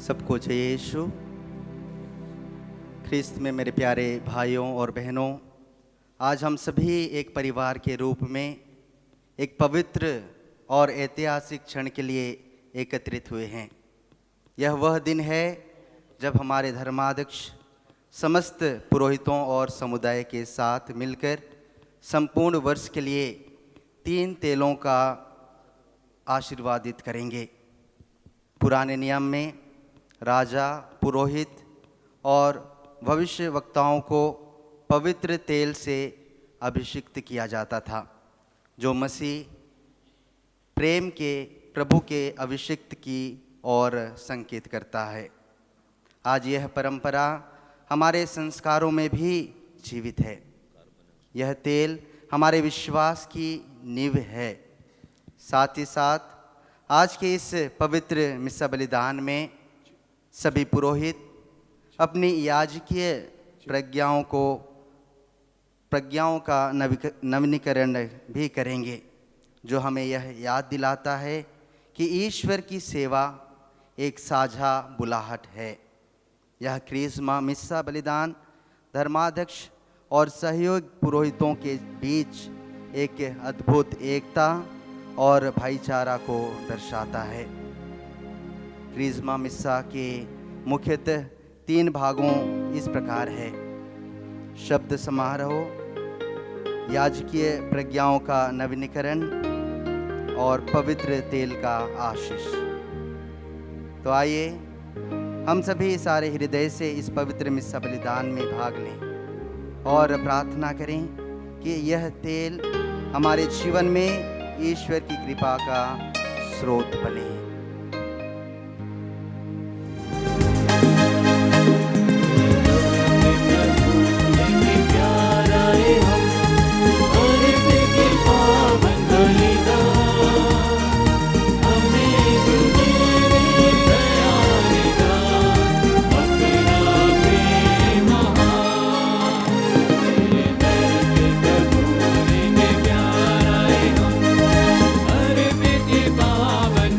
सबको जय यीशु। ख्रिस्त में मेरे प्यारे भाइयों और बहनों, आज हम सभी एक परिवार के रूप में एक पवित्र और ऐतिहासिक क्षण के लिए एकत्रित हुए हैं। यह वह दिन है जब हमारे धर्माध्यक्ष समस्त पुरोहितों और समुदाय के साथ मिलकर संपूर्ण वर्ष के लिए 3 तेलों का आशीर्वादित करेंगे। पुराने नियम में राजा, पुरोहित और भविष्य वक्ताओं को पवित्र तेल से अभिषिक्त किया जाता था, जो मसीह प्रेम के प्रभु के अभिषिक्त की ओर संकेत करता है। आज यह परंपरा हमारे संस्कारों में भी जीवित है। यह तेल हमारे विश्वास की नींव है। साथ ही साथ आज के इस पवित्र मिस्सा बलिदान में सभी पुरोहित अपनी याजकीय प्रज्ञाओं का नवीनीकरण भी करेंगे, जो हमें यह याद दिलाता है कि ईश्वर की सेवा एक साझा बुलाहट है। यह क्रिसमा मिस्सा बलिदान धर्माध्यक्ष और सहयोग पुरोहितों के बीच एक अद्भुत एकता और भाईचारा को दर्शाता है। क्रिसमा मिस्सा के मुख्यतः 3 भागों इस प्रकार है: शब्द समारोह, याजकीय प्रज्ञाओं का नवीनीकरण और पवित्र तेल का आशीष। तो आइए हम सभी सारे हृदय से इस पवित्र मिस्सा बलिदान में भाग लें और प्रार्थना करें कि यह तेल हमारे जीवन में ईश्वर की कृपा का स्रोत बने।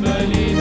बलि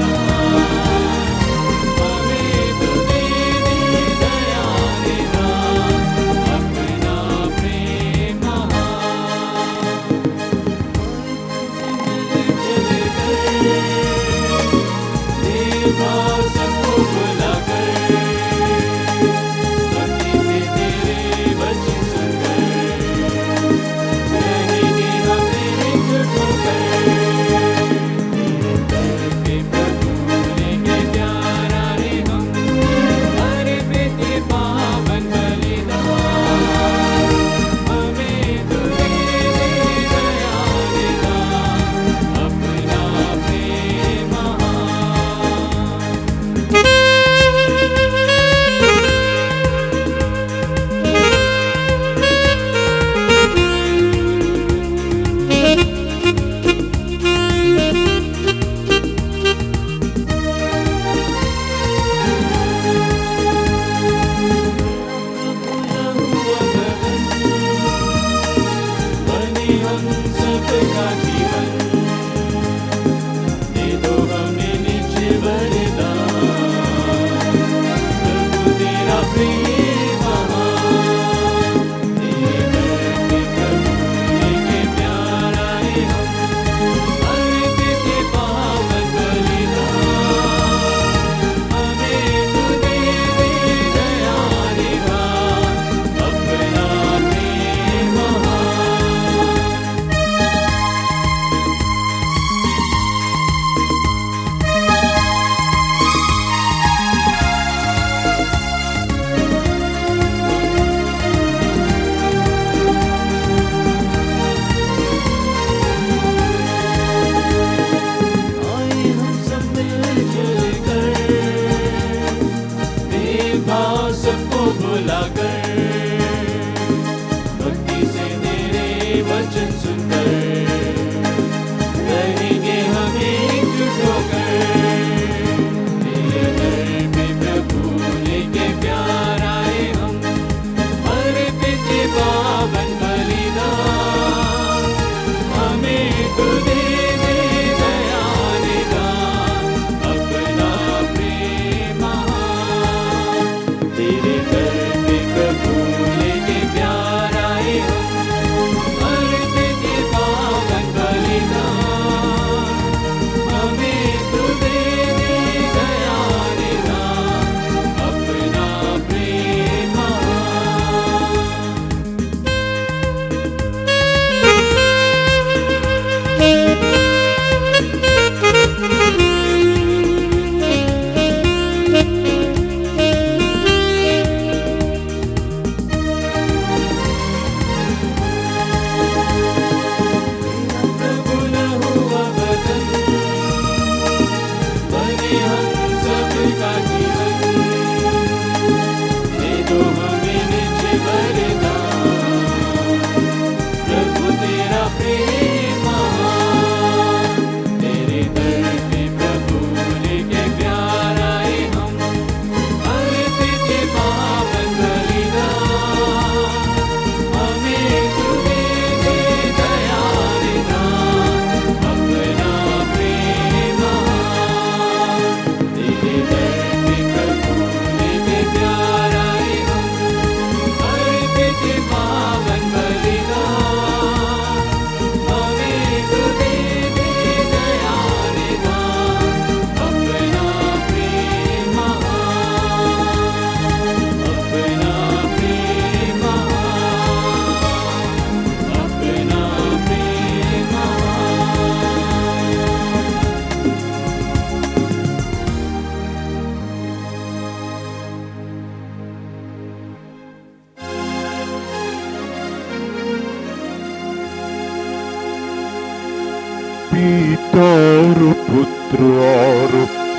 और पुत्र और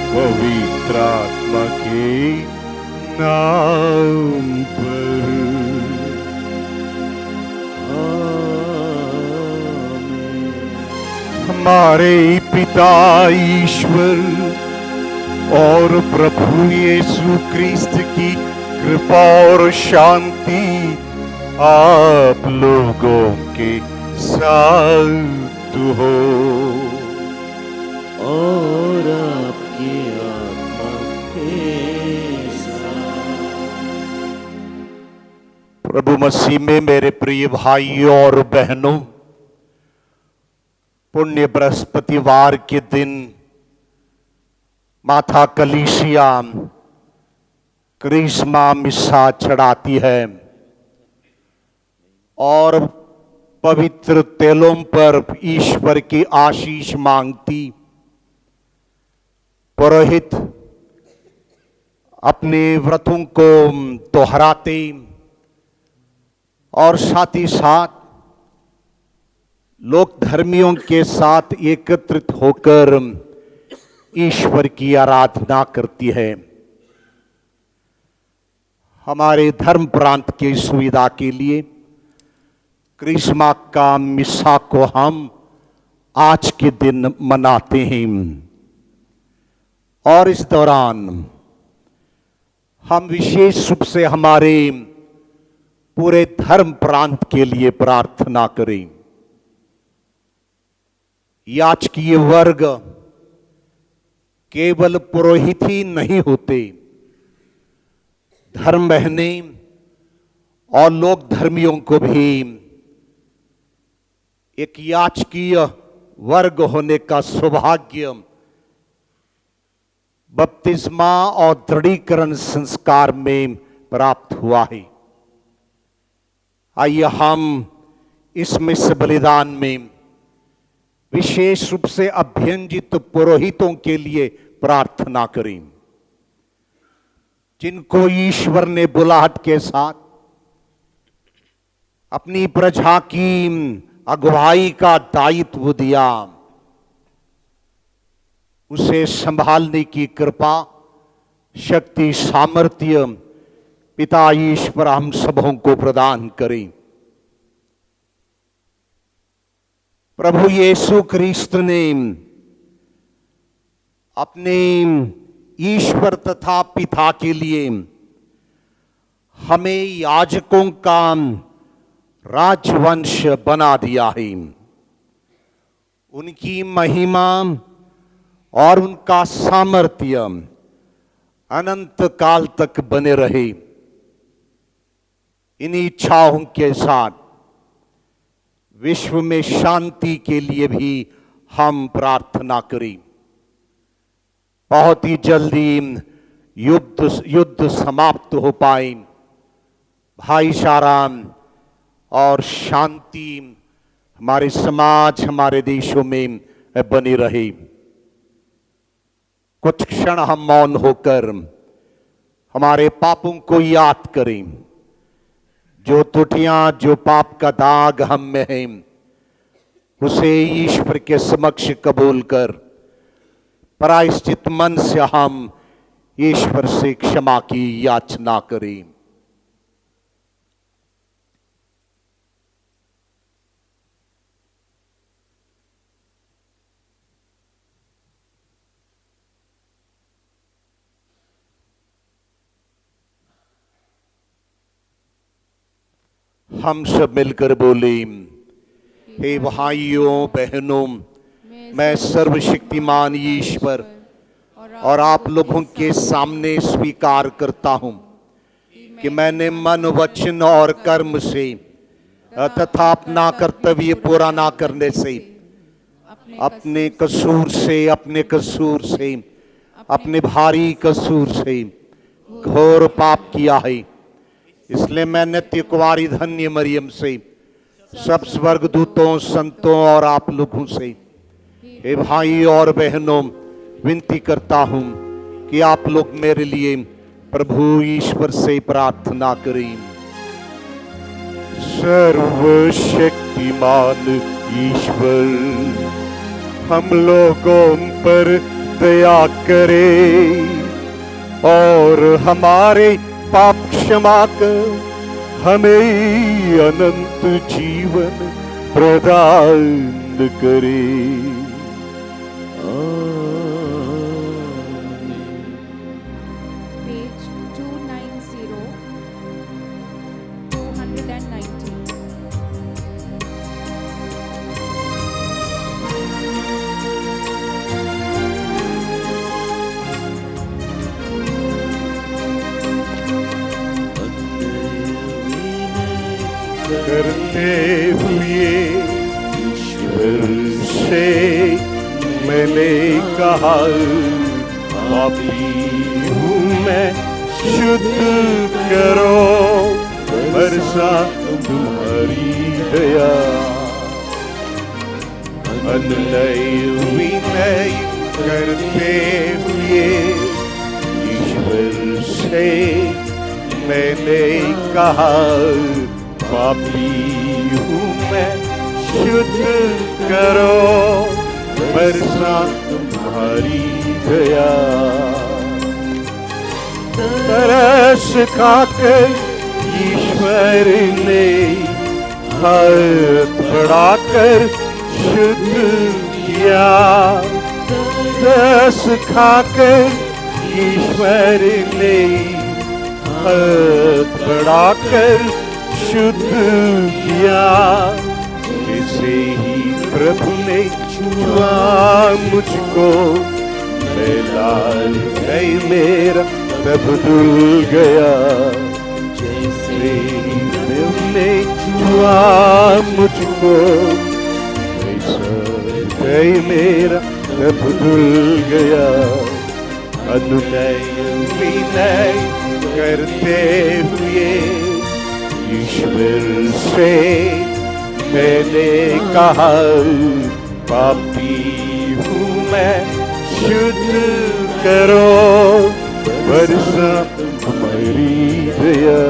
पवित्र आत्मा के नाम पर आमीन। हमारे पिता ईश्वर और प्रभु यीशु क्रिस्त की कृपा और शांति आप लोगों के साथ हो और आपकी आत्मा के साथ। प्रभु मसीह में मेरे प्रिय भाइयों और बहनों, पुण्य बृहस्पतिवार के दिन माता कलीसिया क्रिस्मा मिसा चढ़ाती है और पवित्र तेलों पर ईश्वर की आशीष मांगती। पुरोहित अपने व्रतों को दोहराते और साथ ही साथ लोक धर्मियों के साथ एकत्रित होकर ईश्वर की आराधना करती है। हमारे धर्म प्रांत की सुविधा के लिए क्रिस्मा का मिसा को हम आज के दिन मनाते हैं और इस दौरान हम विशेष रूप से हमारे पूरे धर्म प्रांत के लिए प्रार्थना करें। याजकीय वर्ग केवल पुरोहित ही नहीं होते, धर्म बहने और लोक धर्मियों को भी एक याजकीय वर्ग होने का सौभाग्य बपतिस्मा और दृढ़ीकरण संस्कार में प्राप्त हुआ है। आइए हम इसमें से बलिदान में विशेष रूप से अभ्यंजित पुरोहितों के लिए प्रार्थना करें, जिनको ईश्वर ने बुलाहट के साथ अपनी प्रजा की अगुवाई का दायित्व दिया, उसे संभालने की कृपा, शक्ति, सामर्थ्य पिता ईश्वर हम सबों को प्रदान करें। प्रभु यीशु क्रिस्त ने अपने ईश्वर तथा पिता के लिए हमें याजकों का राजवंश बना दिया है। उनकी महिमा और उनका सामर्थ्य अनंत काल तक बने रहे। इन इच्छाओं के साथ विश्व में शांति के लिए भी हम प्रार्थना करें। बहुत ही जल्दी युद्ध समाप्त हो पाए, भाईचारा और शांति हमारे समाज, हमारे देशों में बनी रहे। कुछ क्षण हम मौन होकर हमारे पापों को याद करें। जो त्रुटियां, जो पाप का दाग हम में है, उसे ईश्वर के समक्ष कबूल कर प्रायश्चित मन से हम ईश्वर से क्षमा की याचना करें। हम सब मिलकर बोले, हे भाइयों बहनों, मैं सर्वशक्तिमान ईश्वर और आप लोगों के सामने स्वीकार करता हूं कि मैंने मन, वचन और कर्म से तथा अपना कर्तव्य पूरा ना करने से अपने कसूर से अपने भारी कसूर से घोर पाप किया है। इसलिए मैं नित्य कुंवारी धन्य मरियम से, सब स्वर्गदूतों, संतों और आप लोगों से, हे भाई और बहनों, विनती करता हूं कि आप लोग मेरे लिए प्रभु ईश्वर से प्रार्थना करें। सर्वशक्तिमान ईश्वर, हम लोगों पर दया करे और हमारे पाप क्षमा कर हमें अनंत जीवन प्रदान करे। Page 290, 290. करते हुए ईश्वर से मैंने कहा, पापी हूँ मैं, शुद्ध करो बरसा तुम्हारी दया। अनलय विनय करते हुए ईश्वर से मैंने कहा, पापी हूँ मैं, शुद्ध करो बरसा तुम्हारी दया। तरस खाकर ईश्वर ने हाथ बढ़ाकर शुद्ध किया। तरस खाकर ईश्वर ने हाथ बढ़ाकर शुद्ध किया। जैसे ही प्रभु ने छुआ मुझको, मैं लाल गई मेरा तब धुल गया। जैसे ही प्रभु ने छुआ मुझको, मैं लाल गई मेरा तब धुल गया। अनुनय विनय करते हुए ईश्वर से मैंने कहा, पापी हूँ मैं, शुद्ध करो बरसा तुम्हारी दया।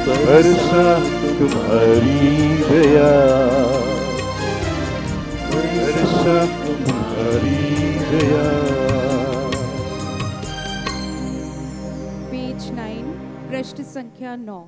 बरसा तुम्हारी दया। बरसा तुम्हारी दया। पेज 9, पृष्ठ संख्या 9।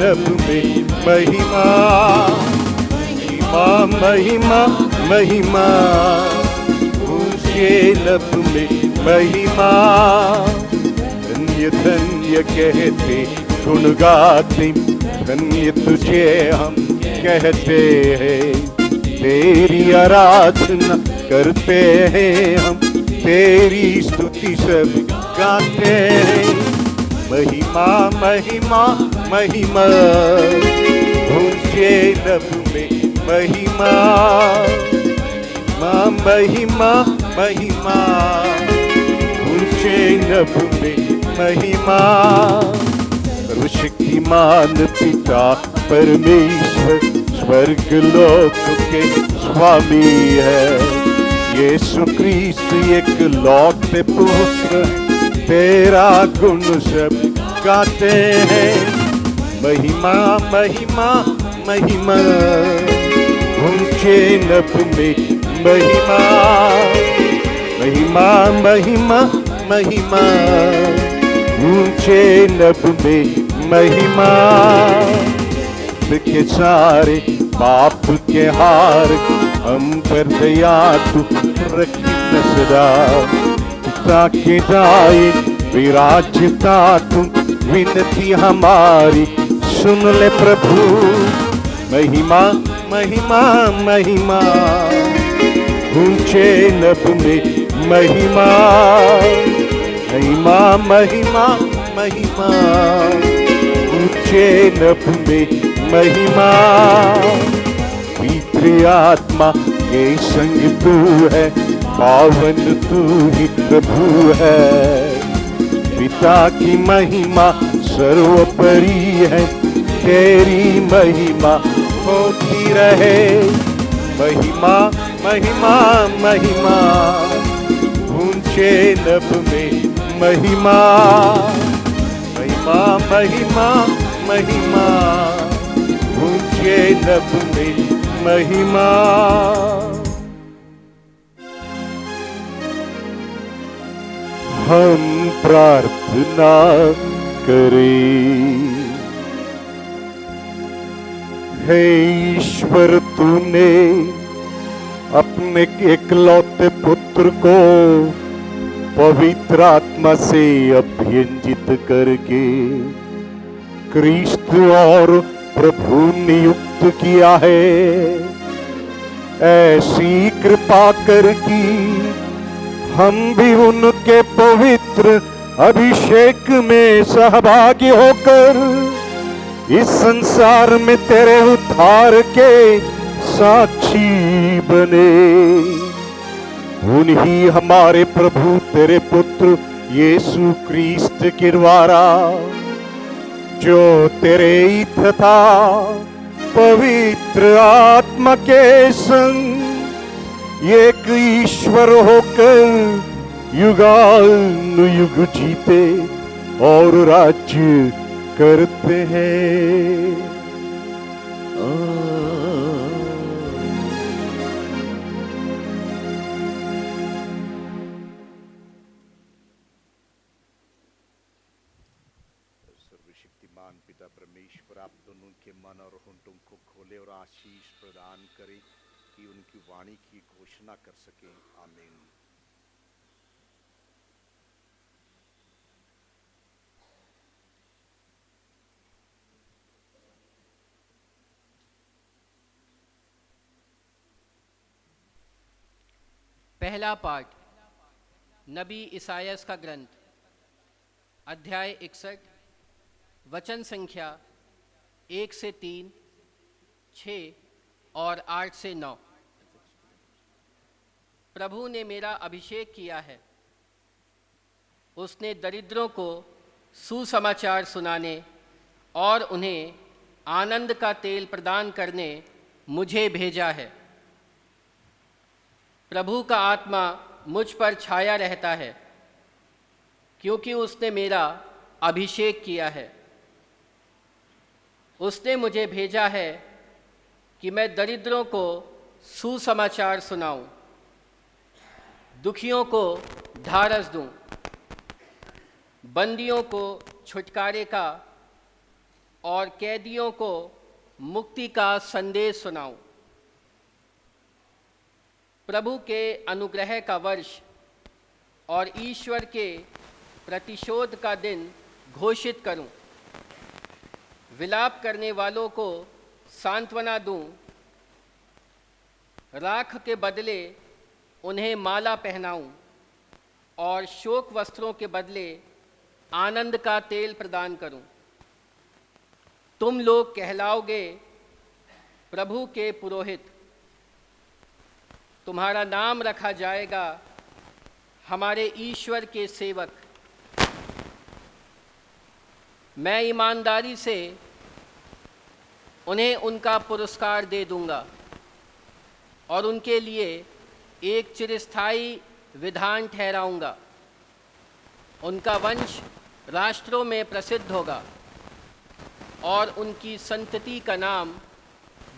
लब में महिमा, महिमा महिमा महिमा, ऊंचे लब में महिमा। धन्य धन्य कहते गुण गाते, धन्य तुझे हम कहते हैं। तेरी आराधना करते हैं हम, तेरी स्तुति सब गाते हैं। महिमा महिमा महिमा, ऊंचे लब में महिमा। महिमा महिमा, ऊंचे लब में महिमा। सर्वशक्तिमान पिता परमेश्वर स्वर्ग लोक के स्वामी है। यीशु क्रिस्त एक लौटे पुत्र, तेरा गुण सब गाते हैं। महिमा महिमा महिमा, ऊंचे लब में महिमा। महिमा महिमा महिमा, ऊंचे लब में महिमा। के सारे पाप के हार हम पर दया तू रखी न सदा। पिता के दाए विराजता तुम, विनती हमारी सुन ले प्रभु। महिमा महिमा महिमा, ऊंचे लब में महिमा। महिमा महिमा महिमा, ऊंचे नभ में महिमा, पवित्र आत्मा के संग तू है, पावन तू ही प्रभु है। पिता की महिमा सर्वोपरि है, तेरी महिमा होती रहे। महिमा महिमा महिमा, ऊंचे नभ में महिमा, महिमा महिमा महिमा, ऊंचे नभ में महिमा। हम प्रार्थना करें। हे ईश्वर, तूने अपने इकलौते पुत्र को पवित्र आत्मा से अभियंजित करके क्रिस्त और प्रभु नियुक्त किया है। ऐसी कृपा कर कि हम भी उनके पवित्र अभिषेक में सहभागी होकर इस संसार में तेरे उद्धार के साक्षी बने। उन्हीं हमारे प्रभु तेरे पुत्र यीशु क्रिस्त के द्वारा, जो तेरे ही तथा पवित्र आत्मा के संग एक ईश्वर होकर युगानुयुग जीते और राज्य करते हैं। सर्वशक्तिमान पिता परमेश्वर, आप दोनों के मन और होंठों को खोले और आशीष प्रदान करें कि उनकी वाणी की घोषणा कर सके। आमीन। पहला पाठ नबी इसायास का ग्रंथ, अध्याय 61, वचन संख्या 1 से 3, 6 और 8 से 9। प्रभु ने मेरा अभिषेक किया है, उसने दरिद्रों को सुसमाचार सुनाने और उन्हें आनंद का तेल प्रदान करने मुझे भेजा है। प्रभु का आत्मा मुझ पर छाया रहता है, क्योंकि उसने मेरा अभिषेक किया है। उसने मुझे भेजा है कि मैं दरिद्रों को सुसमाचार सुनाऊं, दुखियों को ढाढ़स दूं, बंदियों को छुटकारे का और कैदियों को मुक्ति का संदेश सुनाऊं। प्रभु के अनुग्रह का वर्ष और ईश्वर के प्रतिशोध का दिन घोषित करूं, विलाप करने वालों को सांत्वना दूं, राख के बदले उन्हें माला पहनाऊं और शोक वस्त्रों के बदले आनंद का तेल प्रदान करूं। तुम लोग कहलाओगे प्रभु के पुरोहित, तुम्हारा नाम रखा जाएगा हमारे ईश्वर के सेवक। मैं ईमानदारी से उन्हें उनका पुरस्कार दे दूंगा और उनके लिए एक चिरस्थायी विधान ठहराऊंगा। उनका वंश राष्ट्रों में प्रसिद्ध होगा और उनकी संतति का नाम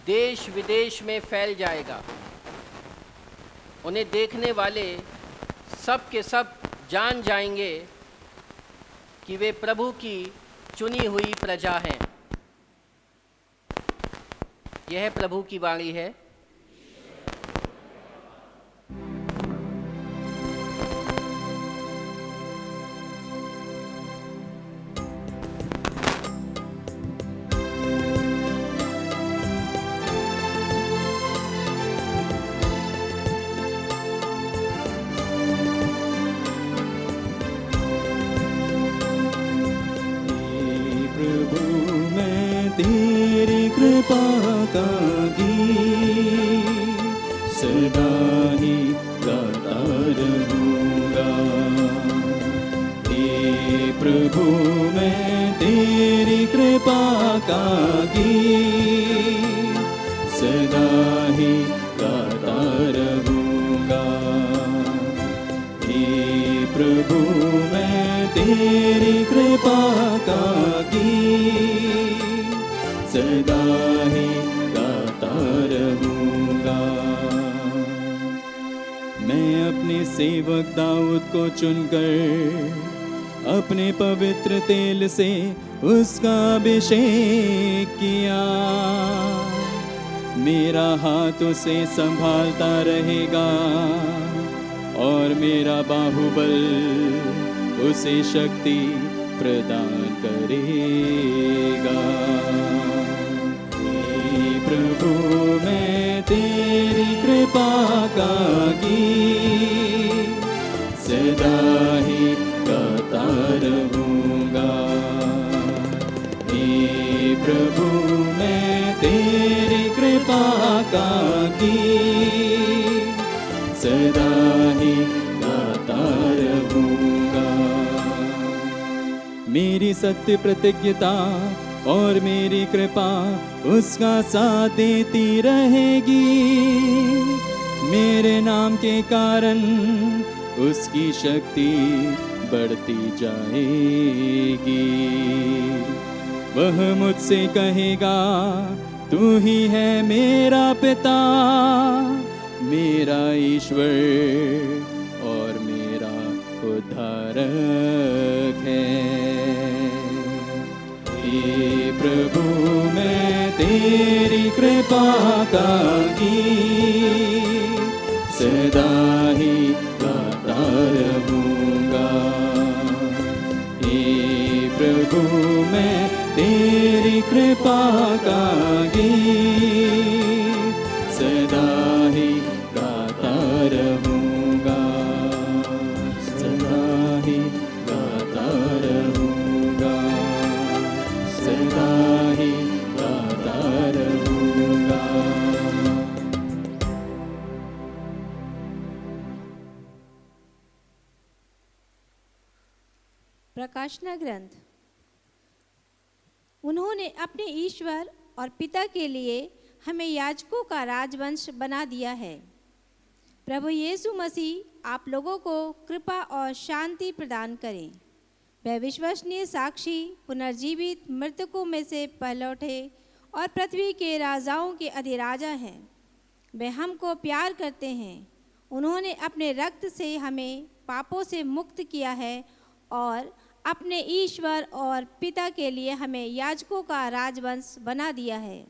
देश विदेश में फैल जाएगा। उन्हें देखने वाले सब के सब जान जाएंगे कि वे प्रभु की चुनी हुई प्रजा हैं। यह प्रभु की वाणी है। प्रभु मैं का गीत सदा ही गाता रहूंगा। हे प्रभु मैं तेरी कृपा का गीत सदा ही गाता रहूंगा। मैं अपने सेवक दाऊद को चुनकर अपने पवित्र तेल से उसका अभिषेक किया। मेरा हाथ उसे संभालता रहेगा और मेरा बाहुबल उसे शक्ति प्रदान करेगा। हे प्रभु मैं तेरी कृपा का गीत सदा ही गाता रहूंगा। हे प्रभु मैं तेरी कृपा का गीत सदा ही गाता रहूंगा। मेरी सत्य प्रतिज्ञता और मेरी कृपा उसका साथ देती रहेगी। मेरे नाम के कारण उसकी शक्ति बढ़ती जाएगी। वह मुझसे कहेगा तू ही है मेरा पिता, मेरा ईश्वर और मेरा उद्धारक है। हे प्रभु मैं तेरी कृपा का गीत सदा ही गाता रहूंगा। हे प्रभु मैं तेरी कृपा का गीत सदा ही गाता रहूंगा। सदा ही गाता रहूंगा। सदा ही गाता रहूंगा। प्रकाशना ग्रंथ। उन्होंने अपने ईश्वर और पिता के लिए हमें याजकों का राजवंश बना दिया है। प्रभु यीशु मसीह आप लोगों को कृपा और शांति प्रदान करें। वह विश्वसनीय साक्षी, पुनर्जीवित, मृतकों में से पहले उठे और पृथ्वी के राजाओं के अधिराजा हैं। वे हमको प्यार करते हैं। उन्होंने अपने रक्त से हमें पापों से मुक्त किया है और अपने ईश्वर और पिता के लिए हमें याजकों का राजवंश बना दिया है।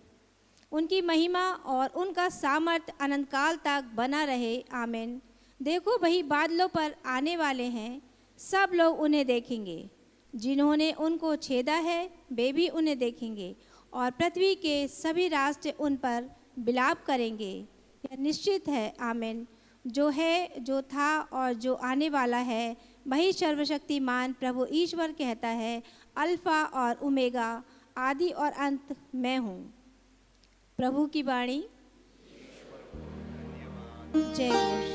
उनकी महिमा और उनका सामर्थ्य अनंत काल तक बना रहे। आमीन। देखो वही बादलों पर आने वाले हैं, सब लोग उन्हें देखेंगे। जिन्होंने उनको छेदा है वे भी उन्हें देखेंगे और पृथ्वी के सभी राष्ट्र उन पर विलाप करेंगे। यह निश्चित है। आमीन। जो है, जो था और जो आने वाला है, वही सर्वशक्तिमान प्रभु ईश्वर कहता है, अल्फा और ओमेगा, आदि और अंत मैं हूँ। प्रभु की वाणी। जय घोष।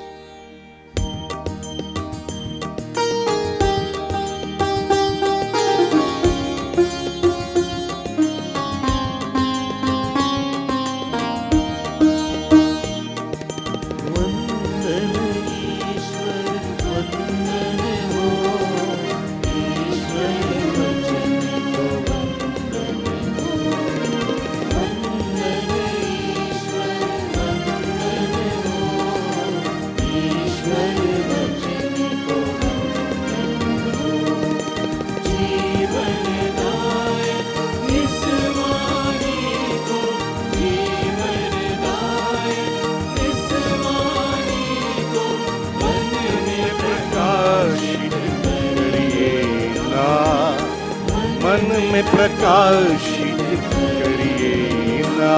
मन में प्रकाशित करिए ना।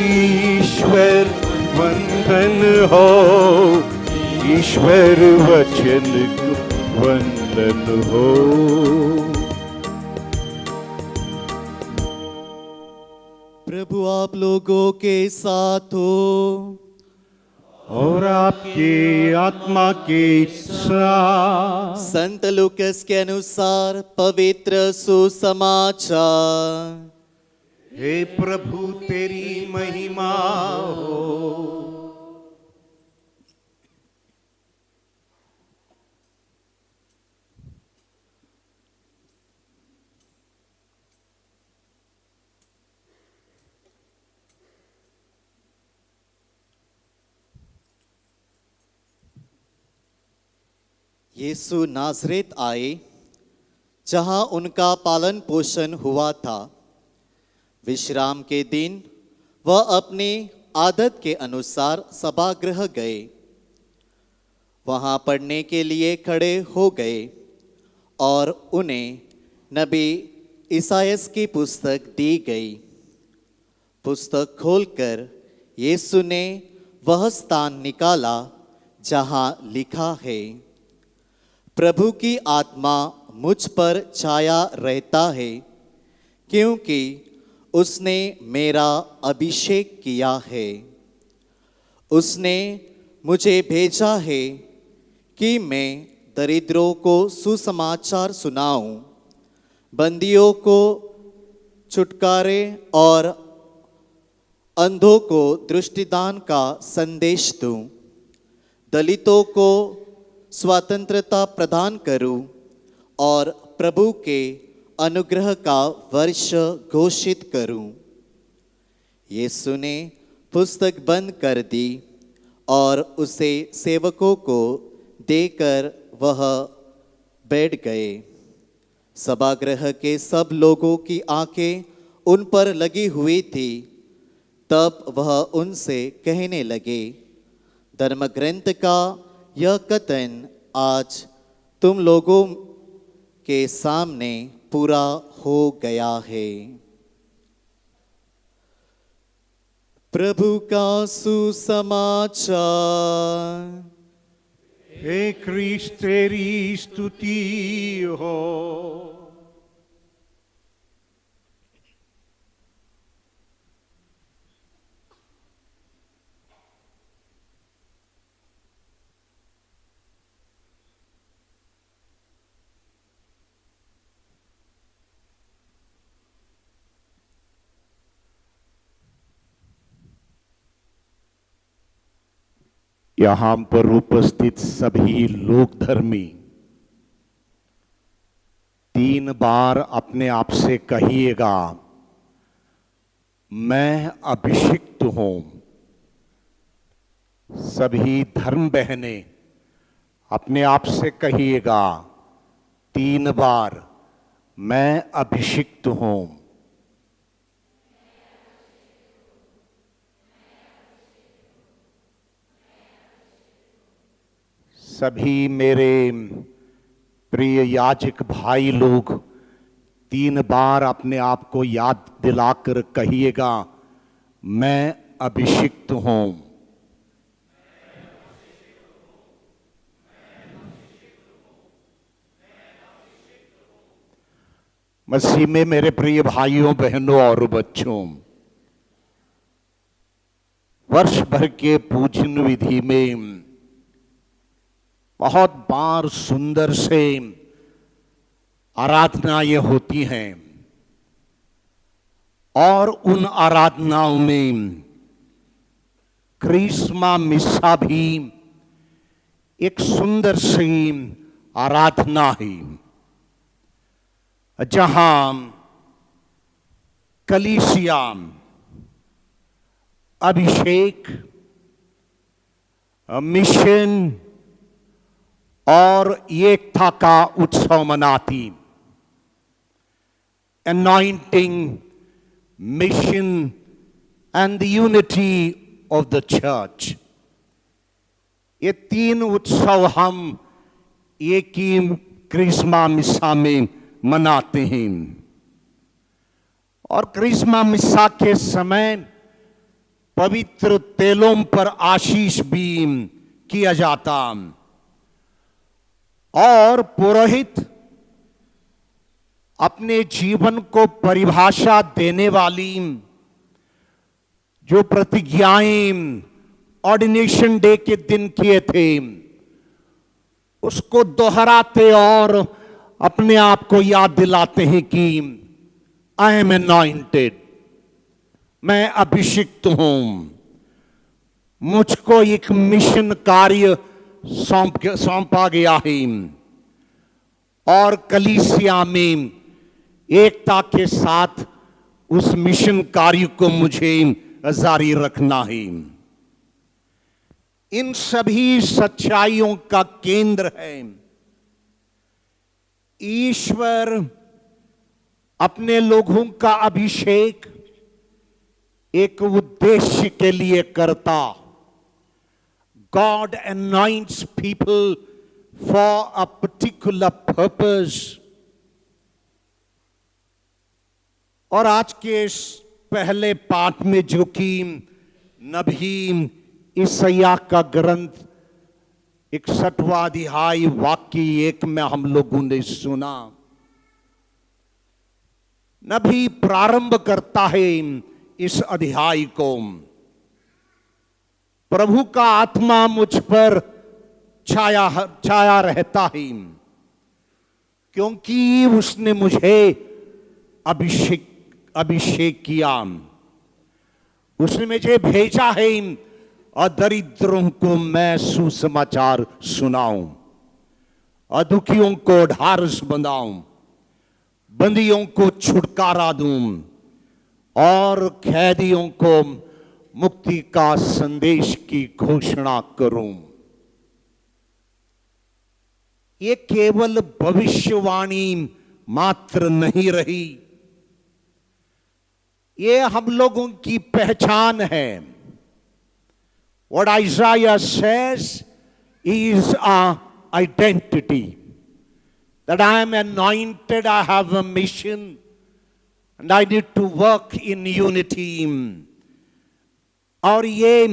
ईश्वर वंदन हो, ईश्वर वचन को वंदन हो। प्रभु आप लोगों के साथ हो और आपके आत्मा के साथ। संत लूकस के अनुसार पवित्र सुसमाचार। हे प्रभु तेरी महिमा हो। यीशु नाज़रेत आए, जहां उनका पालन पोषण हुआ था। विश्राम के दिन वह अपनी आदत के अनुसार सभागृह गए। वहां पढ़ने के लिए खड़े हो गए और उन्हें नबी ईसायास की पुस्तक दी गई। पुस्तक खोलकर यीशु ने वह स्थान निकाला जहां लिखा है, प्रभु की आत्मा मुझ पर छाया रहता है, क्योंकि उसने मेरा अभिषेक किया है। उसने मुझे भेजा है कि मैं दरिद्रों को सुसमाचार सुनाऊं, बंदियों को छुटकारे और अंधों को दृष्टिदान का संदेश दूं, दलितों को स्वतंत्रता प्रदान करूं और प्रभु के अनुग्रह का वर्ष घोषित करूं। यीशु ने पुस्तक बंद कर दी और उसे सेवकों को देकर वह बैठ गए। सभागृह के सब लोगों की आंखें उन पर लगी हुई थी। तब वह उनसे कहने लगे, धर्म ग्रंथ का यह कथन आज तुम लोगों के सामने पूरा हो गया है। प्रभु का सुसमाचार। हे क्रिस्त तेरी स्तुति हो। यहाँ पर उपस्थित सभी लोक धर्मी 3 बार अपने आप से कहिएगा, मैं अभिषिक्त हूं। सभी धर्म बहनें अपने आप से कहिएगा 3 बार, मैं अभिषिक्त हूं। सभी मेरे प्रिय याजक भाई लोग 3 बार अपने आप को याद दिलाकर कहिएगा, मैं अभिषिक्त हूं। मसीह में मेरे प्रिय भाइयों बहनों और बच्चों, वर्ष भर के पूजन विधि में बहुत बार सुंदर से आराधनाएं होती हैं और उन आराधनाओं में क्रिसमा मिस्सा भी एक सुंदर सी आराधना है, जहां कलीसिया अभिषेक, मिशन और एकता का उत्सव मनाती। Anointing, mission and the unity of the church, ये 3 उत्सव हम एक ही क्रिसमा मिस्सा में मनाते हैं। और क्रिसमा मिस्सा के समय पवित्र तेलों पर आशीष भी किया जाता और पुरोहित अपने जीवन को परिभाषा देने वाली जो प्रतिज्ञाएं ऑर्डिनेशन डे के दिन किए थे, उसको दोहराते और अपने आप को याद दिलाते हैं कि आई एम अनॉइंटेड, मैं अभिषिक्त हूं, मुझको एक मिशन कार्य सौंपा गया है और कलीसिया में एकता के साथ उस मिशन कार्य को मुझे जारी रखना है। इन सभी सच्चाइयों का केंद्र है ईश्वर अपने लोगों का अभिषेक एक उद्देश्य के लिए करता। God anoints people for a particular purpose. और आज के इस पहले पाठ में जो कि नबी ईसाया का ग्रंथ 61वां अध्याय वाक्य 1 में हम लोगों ने सुना, नबी प्रारंभ करता है इस अध्याय को, प्रभु का आत्मा मुझ पर छाया रहता है क्योंकि उसने मुझे अभिषेक किया, उसने मुझे भेजा है और दरिद्रों को मैं सुसमाचार सुनाऊं, अदुखियों को ढारस बंधाऊं, बंदियों को छुटकारा दूं और कैदियों को मुक्ति का संदेश की घोषणा करूं। ये केवल भविष्यवाणी मात्र नहीं रही, ये हम लोगों की पहचान है। What Isaiah says is our identity. That I am anointed, I have a mission, and I need to work in unity. और ये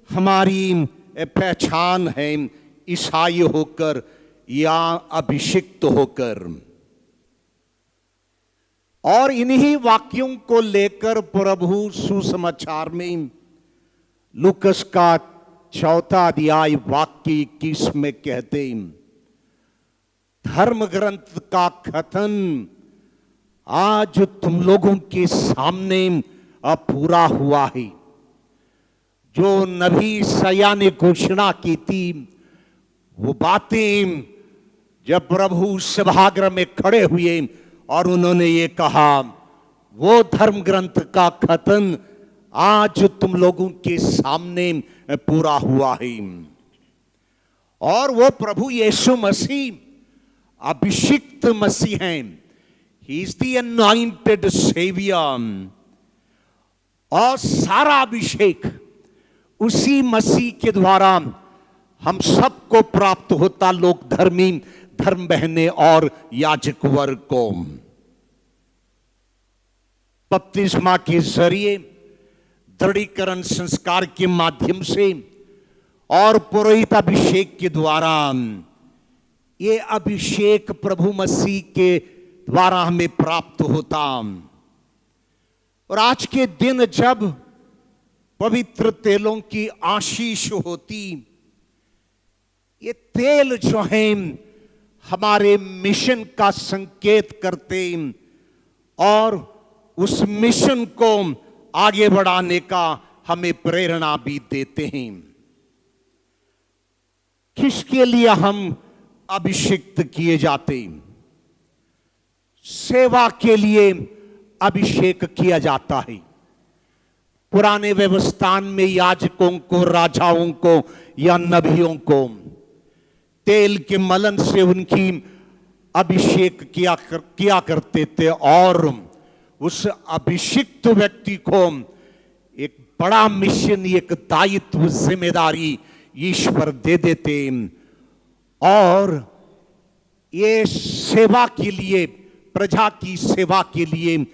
हमारी पहचान है ईसाई होकर या अभिषिक्त होकर। और इन्हीं वाक्यों को लेकर प्रभु सुसमाचार में लूकस का 4 अध्याय वाक्य 21 में कहते हैं, धर्म ग्रंथ का कथन आज तुम लोगों के सामने पूरा हुआ है। जो नबी ईसाया ने घोषणा की थी, वो बातें जब प्रभु सभागृह में खड़े हुए और उन्होंने ये कहा, वो धर्म ग्रंथ का कथन आज तुम लोगों के सामने पूरा हुआ है। और वो प्रभु यीशु मसीह अभिषिक्त मसीह हैं। He is the anointed saviour. और सारा अभिषेक उसी मसीह के द्वारा हम सबको प्राप्त होता, लोक धर्मी, धर्म बहने और याजक वर्ग को। बपतिस्मा के जरिए, दृढ़ीकरण संस्कार के माध्यम से और पुरोहित अभिषेक के द्वारा ये अभिषेक प्रभु मसीह के द्वारा हमें प्राप्त होता। और आज के दिन जब पवित्र तेलों की आशीष होती, ये तेल जो हैं हमारे मिशन का संकेत करते और उस मिशन को आगे बढ़ाने का हमें प्रेरणा भी देते हैं। किसके लिए हम अभिषिक्त किए जाते? सेवा के लिए अभिषेक किया जाता है। पुराने व्यवस्थान में याजकों को, राजाओं को या नबियों को तेल के मलन से उनकी अभिषेक किया करते थे और उस अभिषिक्त व्यक्ति को एक बड़ा मिशन, एक दायित्व, जिम्मेदारी ईश्वर दे देते और ये सेवा के लिए, प्रजा की सेवा के लिए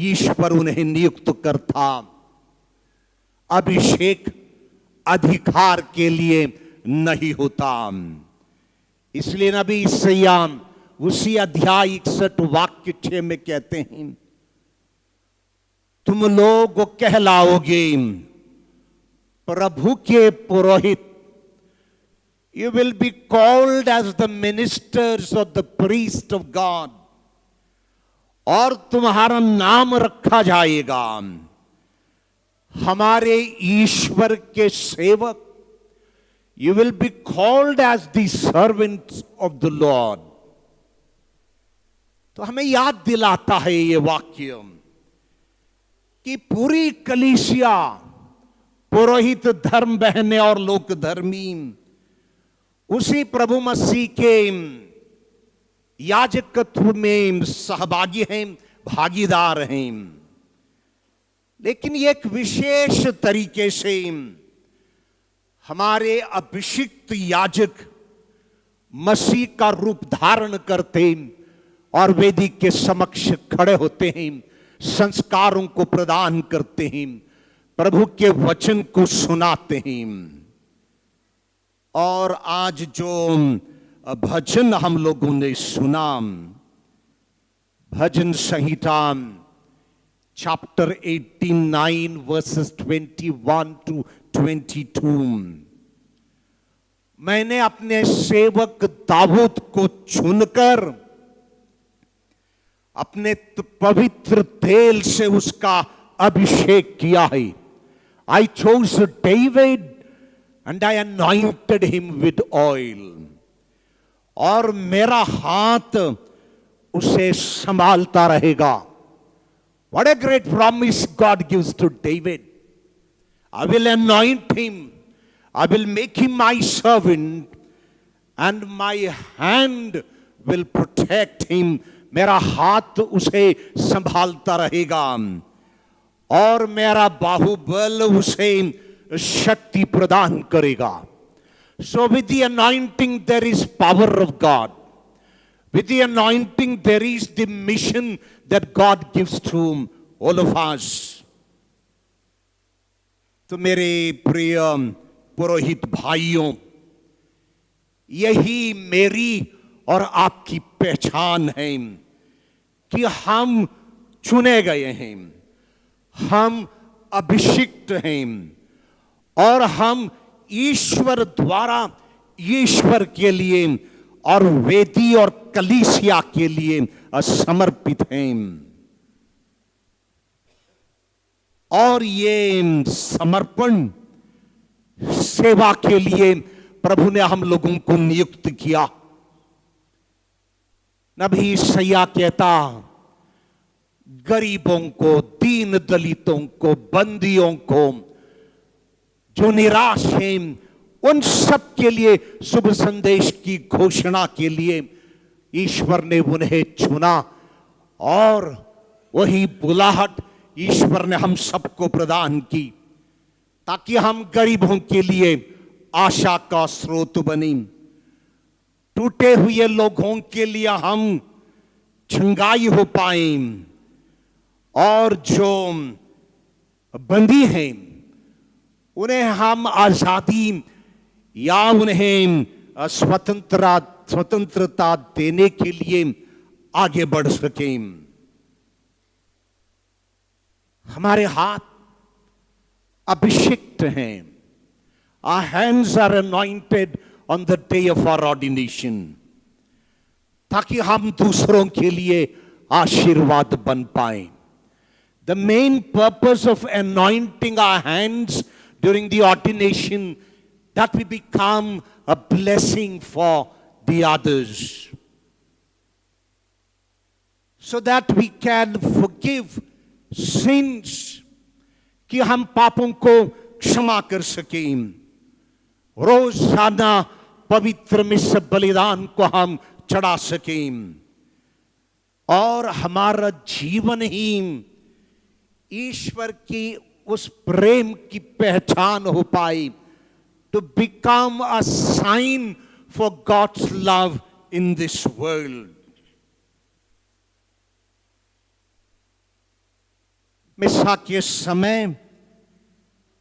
ईश्वर उन्हें नियुक्त करता। अभिषेक अधिकार के लिए नहीं होता। इसलिए नबी ईसाया उसी अध्याय 61 वाक्य 6 में कहते हैं, तुम लोग कहलाओगे प्रभु के पुरोहित, you will be called as the ministers or the priest of God, और तुम्हारा नाम रखा जाएगा हमारे ईश्वर के सेवक. You will be called as the servants of the Lord. तो हमें याद दिलाता है ये वाक्य कि पूरी कलीसिया, पुरोहित, धर्म बहने और लोक धर्मी उसी प्रभु मसीह के याजकत्व में सहभागी हैं, भागीदार हैं. लेकिन एक विशेष तरीके से हमारे अभिषिक्त याजक मसीह का रूप धारण करते और वेदी के समक्ष खड़े होते हैं, संस्कारों को प्रदान करते हैं, प्रभु के वचन को सुनाते हैं. और आज जो भजन हम लोगों ने सुना, भजन संहिता चैप्टर 89 वर्सेस 21 to 22, मैंने अपने सेवक दाऊद को चुनकर अपने पवित्र तेल से उसका अभिषेक किया है. I chose David and I anointed him with oil. और मेरा हाथ उसे संभालता रहेगा. What a great promise God gives to David. I will anoint him. I will make him my servant and my hand will protect him. मेरा हाथ उसे संभालता रहेगा और मेरा बाहुबल उसे शक्ति प्रदान करेगा. So with the anointing there is power of God. With the anointing there is the mission that God gives to all of us. तो मेरे प्रिय पुरोहित भाइयों, यही मेरी और आपकी पहचान है कि हम चुने गए हैं, हम अभिषिक्त हैं और हम ईश्वर द्वारा ईश्वर के लिए और वेदी और कलीसिया के लिए समर्पित हैं. और ये समर्पण सेवा के लिए प्रभु ने हम लोगों को नियुक्त किया. नबी ईसाया कहता, गरीबों को, दीन दलितों को, बंदियों को, जो निराश हैं, उन सब के लिए शुभ संदेश की घोषणा के लिए ईश्वर ने उन्हें चुना. और वही बुलाहट ईश्वर ने हम सबको प्रदान की ताकि हम गरीबों के लिए आशा का स्रोत बने, टूटे हुए लोगों के लिए हम छंगाई हो पाए और जो बंदी हैं उन्हें हम आजादी या उन्हें स्वतंत्रता देने के लिए आगे बढ़ सकें. हमारे हाथ अभिषिक्त हैं. Our hands are anointed on the day of our ordination, ताकि हम दूसरों के लिए आशीर्वाद बन पाए. The main purpose of anointing our hands during the ordination, that we become a blessing for the others, so that we can forgive sins, कि हम पापों को क्षमा कर सकें. रोजाना पवित्र मिस्र बलिदान को हम चढ़ा सकें और हमारा जीवन ही ईश्वर की उस प्रेम की पहचान हो पाए. To become a sign for God's love in this world. मिसा के समय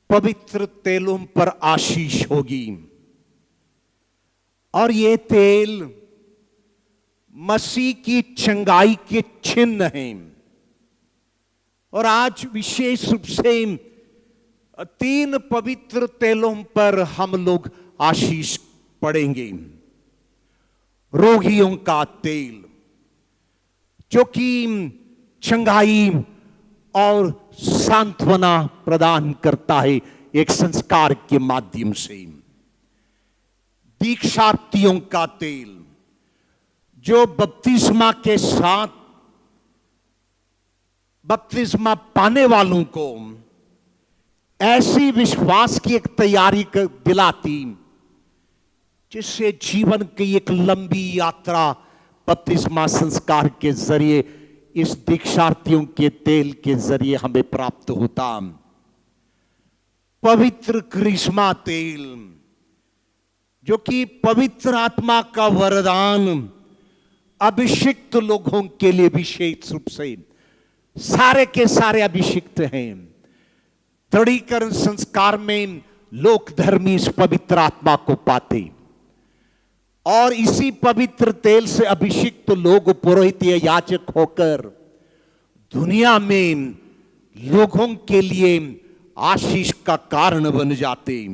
पवित्र तेलों पर आशीष होगी और ये तेल मसीह की चंगाई के चिन्ह हैं. और आज विशेष रूप से 3 पवित्र तेलों पर हम लोग आशीष पढ़ेंगे। रोगियों का तेल, जो कि चंगाई और सांत्वना प्रदान करता है एक संस्कार के माध्यम से। दीक्षार्थियों का तेल, जो बपतिस्मा के साथ बपतिस्मा पाने वालों को ऐसी विश्वास की एक तैयारी कर दिलाती, जिससे जीवन की एक लंबी यात्रा बपतिस्मा संस्कार के जरिए इस दीक्षार्थियों के तेल के जरिए हमें प्राप्त होता। पवित्र क्रिस्मा तेल, जो कि पवित्र आत्मा का वरदान अभिषिक्त लोगों के लिए विशेष रूप से, सारे के सारे अभिषिक्त हैं। दृढ़ीकरण संस्कार में लोक धर्मी इस पवित्र आत्मा को पाते, और इसी पवित्र तेल से अभिषिक्त लोग पुरोहित या याजक होकर दुनिया में लोगों के लिए आशीष का कारण बन जाते।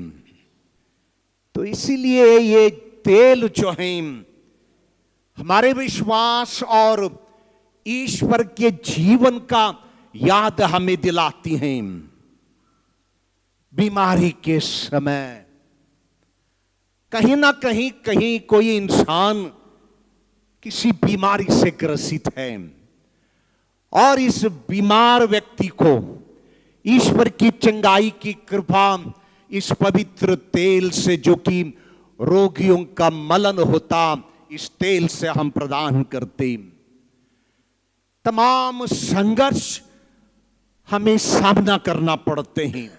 तो इसीलिए ये तेल जो है हमारे विश्वास और ईश्वर के जीवन का याद हमें दिलाती हैं। बीमारी के समय कहीं ना कहीं कोई इंसान किसी बीमारी से ग्रसित है, और इस बीमार व्यक्ति को ईश्वर की चंगाई की कृपा इस पवित्र तेल से, जो कि रोगियों का मलन होता, इस तेल से हम प्रदान करते। तमाम संघर्ष हमें सामना करना पड़ते हैं।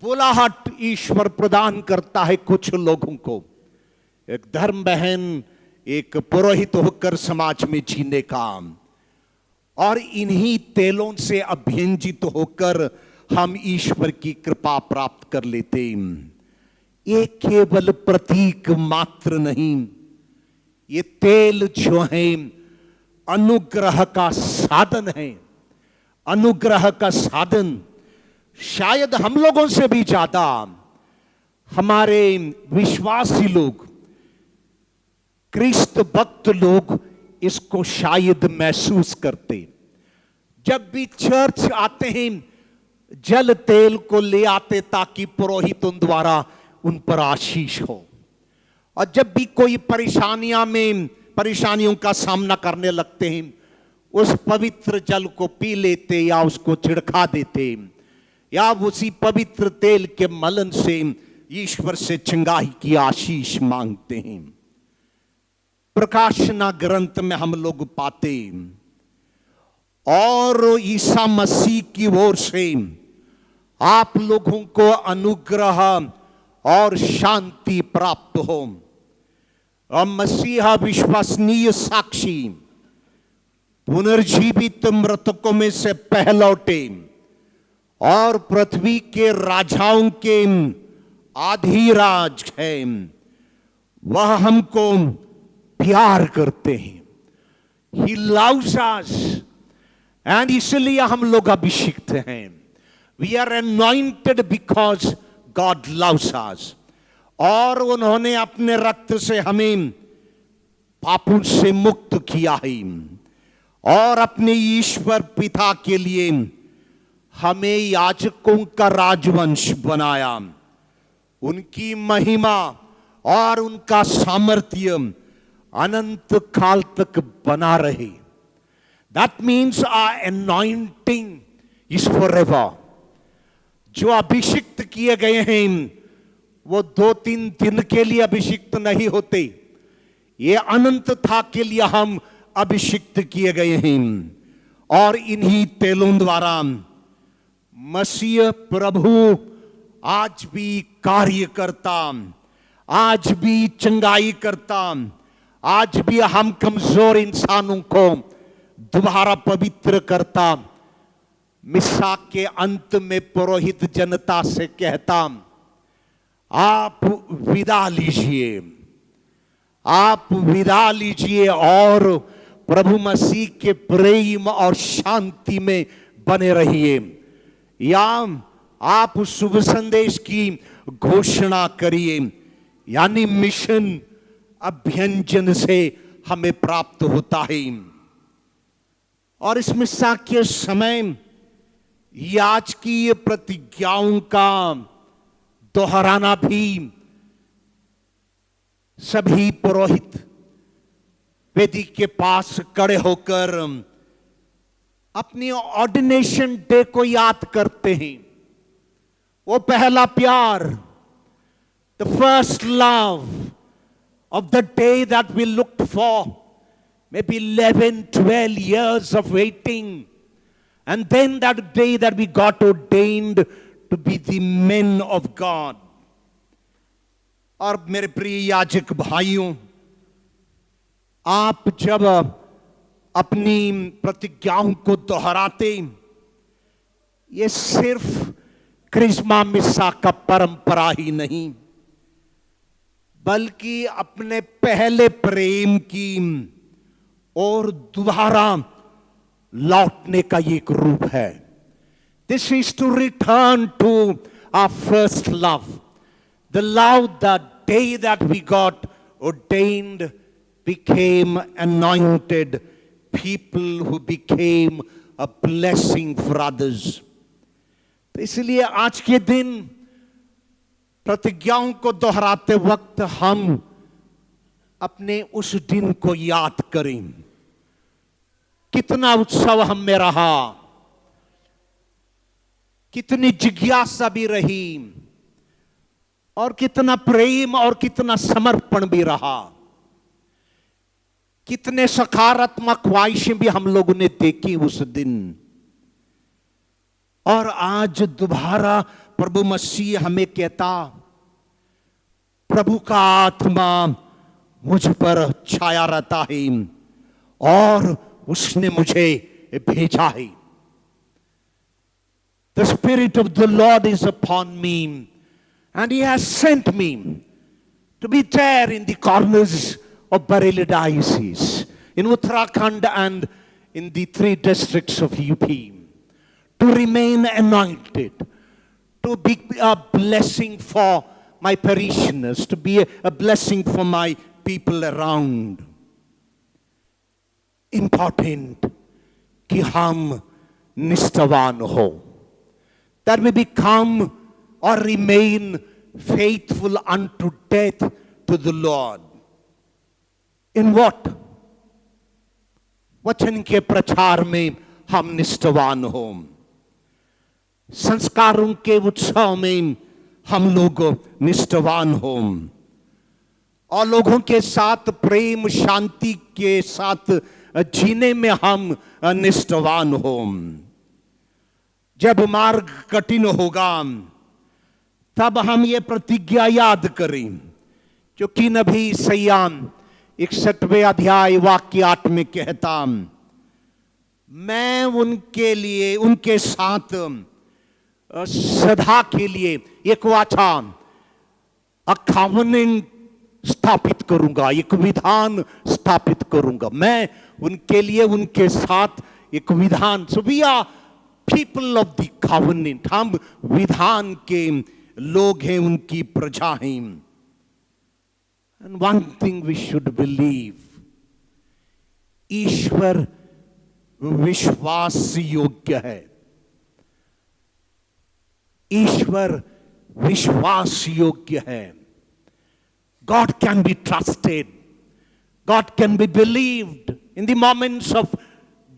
बुलाहट ईश्वर प्रदान करता है कुछ लोगों को, एक धर्म बहन, एक पुरोहित होकर समाज में जीने का, और इन्हीं तेलों से अभिंजित होकर हम ईश्वर की कृपा प्राप्त कर लेते। ये केवल प्रतीक मात्र नहीं, ये तेल जो है अनुग्रह का साधन है। अनुग्रह का साधन शायद हम लोगों से भी ज्यादा हमारे विश्वासी लोग, क्रिस्त भक्त लोग इसको शायद महसूस करते। जब भी चर्च आते हैं, जल तेल को ले आते ताकि पुरोहितों द्वारा उन पर आशीष हो, और जब भी कोई परेशानियों का सामना करने लगते हैं, उस पवित्र जल को पी लेते या उसको छिड़का देते, या उसी पवित्र तेल के मलन से ईश्वर से चंगाई की आशीष मांगते हैं। प्रकाशना ग्रंथ में हम लोग पाते, और ईसा मसीह की ओर से आप लोगों को अनुग्रह और शांति प्राप्त हो, और मसीहा विश्वसनीय साक्षी, पुनर्जीवित मृतकों में से पहलौटे, और पृथ्वी के राजाओं के आधिराज है, वह हमको प्यार करते हैं। He loves us, and इसलिए हम लोग अभिषिक्त हैं। We are anointed because God loves us, और उन्होंने अपने रक्त से हमें पापों से मुक्त किया है, और अपने ईश्वर पिता के लिए हमें याजकों का राजवंश बनाया। उनकी महिमा और उनका सामर्थ्य अनंत काल तक बना रहे। That means our anointing is forever. जो अभिषिक्त किए गए हैं वो 2-3 दिन के लिए अभिषिक्त नहीं होते, ये अनंतता के लिए हम अभिषिक्त किए गए हैं। और इन्हीं तेलों द्वारा मसीह प्रभु आज भी कार्य करता, आज भी चंगाई करता, आज भी हम कमजोर इंसानों को दोबारा पवित्र करता। मिसा के अंत में पुरोहित जनता से कहता, आप विदा लीजिए, आप विदा लीजिए और प्रभु मसीह के प्रेम और शांति में बने रहिए। या आप उस शुभ संदेश की घोषणा करिए, यानी मिशन अभ्यंजन से हमें प्राप्त होता है। और इस मिस्सा के समय याजकीय प्रतिज्ञाओं का दोहराना भी सभी पुरोहित वेदी के पास खड़े होकर अपनी ऑर्डिनेशन डे को याद करते हैं। वो पहला प्यार, the first love of the day that we looked for, maybe 11, 12 years of waiting, and then that day that we got ordained to be the men of God. और मेरे प्रिय याजक भाइयों, आप जब अपनी प्रतिज्ञाओं को दोहराते, ये सिर्फ क्रिस्मा मिस्सा का परंपरा ही नहीं, बल्कि अपने पहले प्रेम की और दोबारा लौटने का एक रूप है। This is to return to our first love, the love the day that we got ordained, became anointed people who became a blessing for others. तो इसलिए आज के दिन प्रतिज्ञाओं को दोहराते वक्त हम अपने उस दिन को याद करें। कितना उत्सव हम में रहा, कितनी जिज्ञासा भी रही, और कितना प्रेम और कितना समर्पण भी रहा, कितने सकारात्मक ख्वाहिशें भी हम लोगों ने देखी उस दिन। और आज दोबारा प्रभु मसीह हमें कहता, प्रभु का आत्मा मुझ पर छाया रहता है और उसने मुझे भेजा है। The Spirit of the Lord is upon me, and He has sent me to be there in the corners of Bareilly Diocese, in Uttarakhand and in the 3 districts of UP, to remain anointed, to be a blessing for my parishioners, to be a blessing for my people around. Important कि हम निष्ठावान हो, that we become or remain faithful unto death to the Lord. In what? वचन के प्रचार में हम निष्ठावान हो, संस्कारों के उत्सव में हम लोग निष्ठावान हो, और लोगों के साथ प्रेम शांति के साथ जीने में हम निष्ठावान हो। जब मार्ग कठिन होगा तब हम ये प्रतिज्ञा याद करें, क्योंकि नबी यशायाह 61वें अध्याय वाक्य 8 में कहता, मैं उनके लिए उनके साथ सदा के लिए एक वाचा, अ कॉवेनेंट स्थापित करूंगा, एक विधान स्थापित करूंगा। मैं उनके लिए उनके साथ एक विधान। So we are people of the covenant, हम विधान के लोग हैं, उनकी प्रजा हैं। And one thing we should believe, ईश्वर विश्वास योग्य है, ईश्वर विश्वास योग्य है। God can be trusted, God can be believed. In the moments of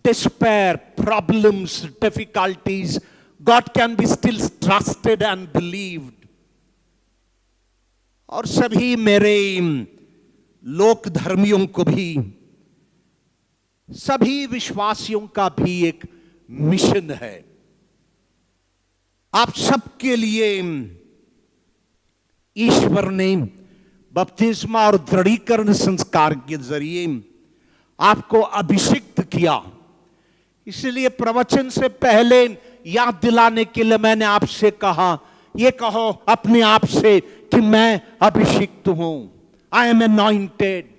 despair, problems, difficulties, God can be still trusted and believed. और सभी मेरे लोक धर्मियों को भी, सभी विश्वासियों का भी एक मिशन है। आप सबके लिए ईश्वर ने बपतिस्मा और दृढ़ीकरण संस्कार के जरिए आपको अभिषिक्त किया। इसलिए प्रवचन से पहले याद दिलाने के लिए मैंने आपसे कहा, ये कहो अपने आप से कि मैं अभिषिक्त हूं, आई एम अनॉइंटेड।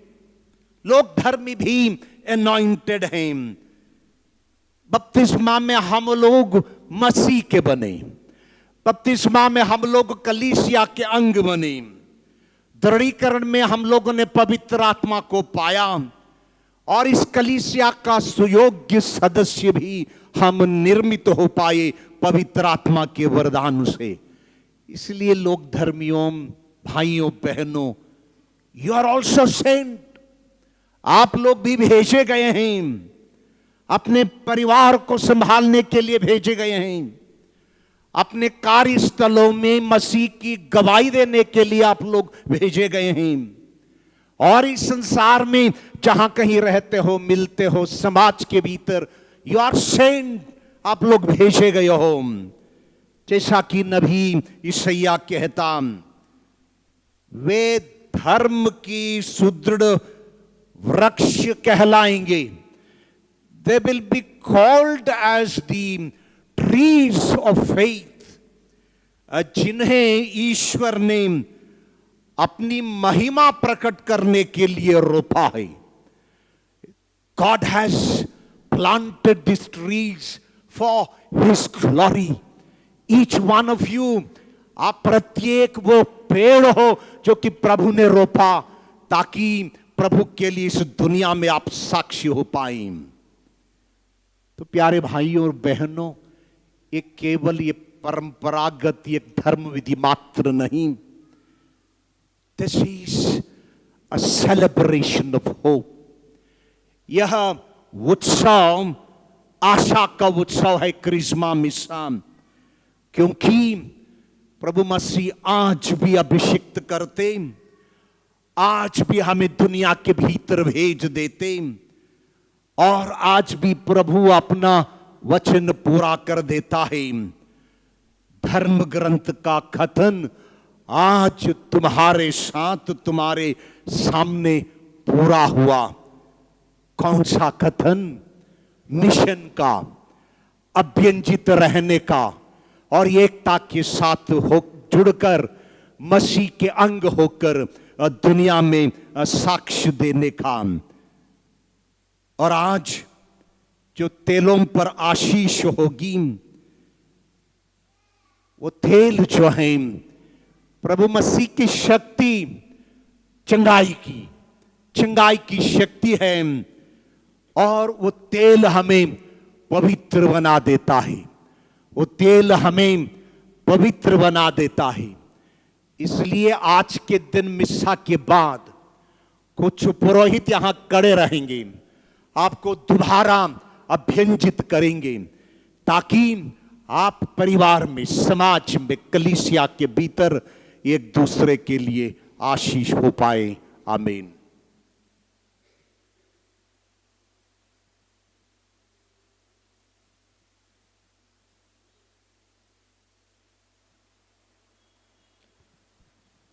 लोक धर्मी भी अनॉइंटेड हैं। बपतिस्मा में हम लोग मसीह के बने, बपतिस्मा में हम लोग कलीसिया के अंग बने, दृढ़ीकरण में हम लोगों ने पवित्र आत्मा को पाया और इस कलीसिया का सुयोग्य सदस्य भी हम निर्मित हो पाए पवित्र आत्मा के वरदान से। इसलिए लोग धर्मियों, भाइयों, बहनों, यू आर ऑल्सो सेंट, आप लोग भी भेजे गए हैं, अपने परिवार को संभालने के लिए भेजे गए हैं, अपने कार्यस्थलों में मसीह की गवाही देने के लिए आप लोग भेजे गए हैं, और इस संसार में जहां कहीं रहते हो, मिलते हो, समाज के भीतर यू आर सेंट, आप लोग भेजे गए हो। जैसा कि नबी यशायाह कहता, वे धर्म की सुदृढ़ वृक्ष कहलाएंगे, they will be called as the trees of faith, जिन्हें ईश्वर ने अपनी महिमा प्रकट करने के लिए रोपा है। God has planted these trees for His glory. Each one of you, आप प्रत्येक वो पेड़ हो जो कि प्रभु ने रोपा ताकि प्रभु के लिए इस दुनिया में आप साक्षी हो पाए। तो प्यारे भाइयों और बहनों, ये केवल ये परंपरागत एक धर्म विधि मात्र नहीं, this is a celebration of hope. यह उत्सव आशा का उत्सव है, क्रिसमा मिसा, क्योंकि प्रभु मसीह आज भी अभिषिक्त करते, आज भी हमें दुनिया के भीतर भेज देते, और आज भी प्रभु अपना वचन पूरा कर देता है। धर्म ग्रंथ का कथन आज तुम्हारे साथ, तुम्हारे सामने पूरा हुआ। कौन सा कथन? मिशन का, अभ्यंजित रहने का और एकता के साथ हो जुड़कर मसीह के अंग होकर दुनिया में साक्ष्य देने का। और आज जो तेलों पर आशीष होगी, वो तेल जो है प्रभु मसीह की शक्ति, चंगाई की शक्ति है, और वो तेल हमें पवित्र बना देता है, वो तेल हमें पवित्र बना देता है। इसलिए आज के दिन मिस्सा के बाद कुछ पुरोहित यहां खड़े रहेंगे, आपको दोबारा अभ्यंजित करेंगे, ताकि आप परिवार में, समाज में, कलीसिया के भीतर एक दूसरे के लिए आशीष हो पाए। आमीन।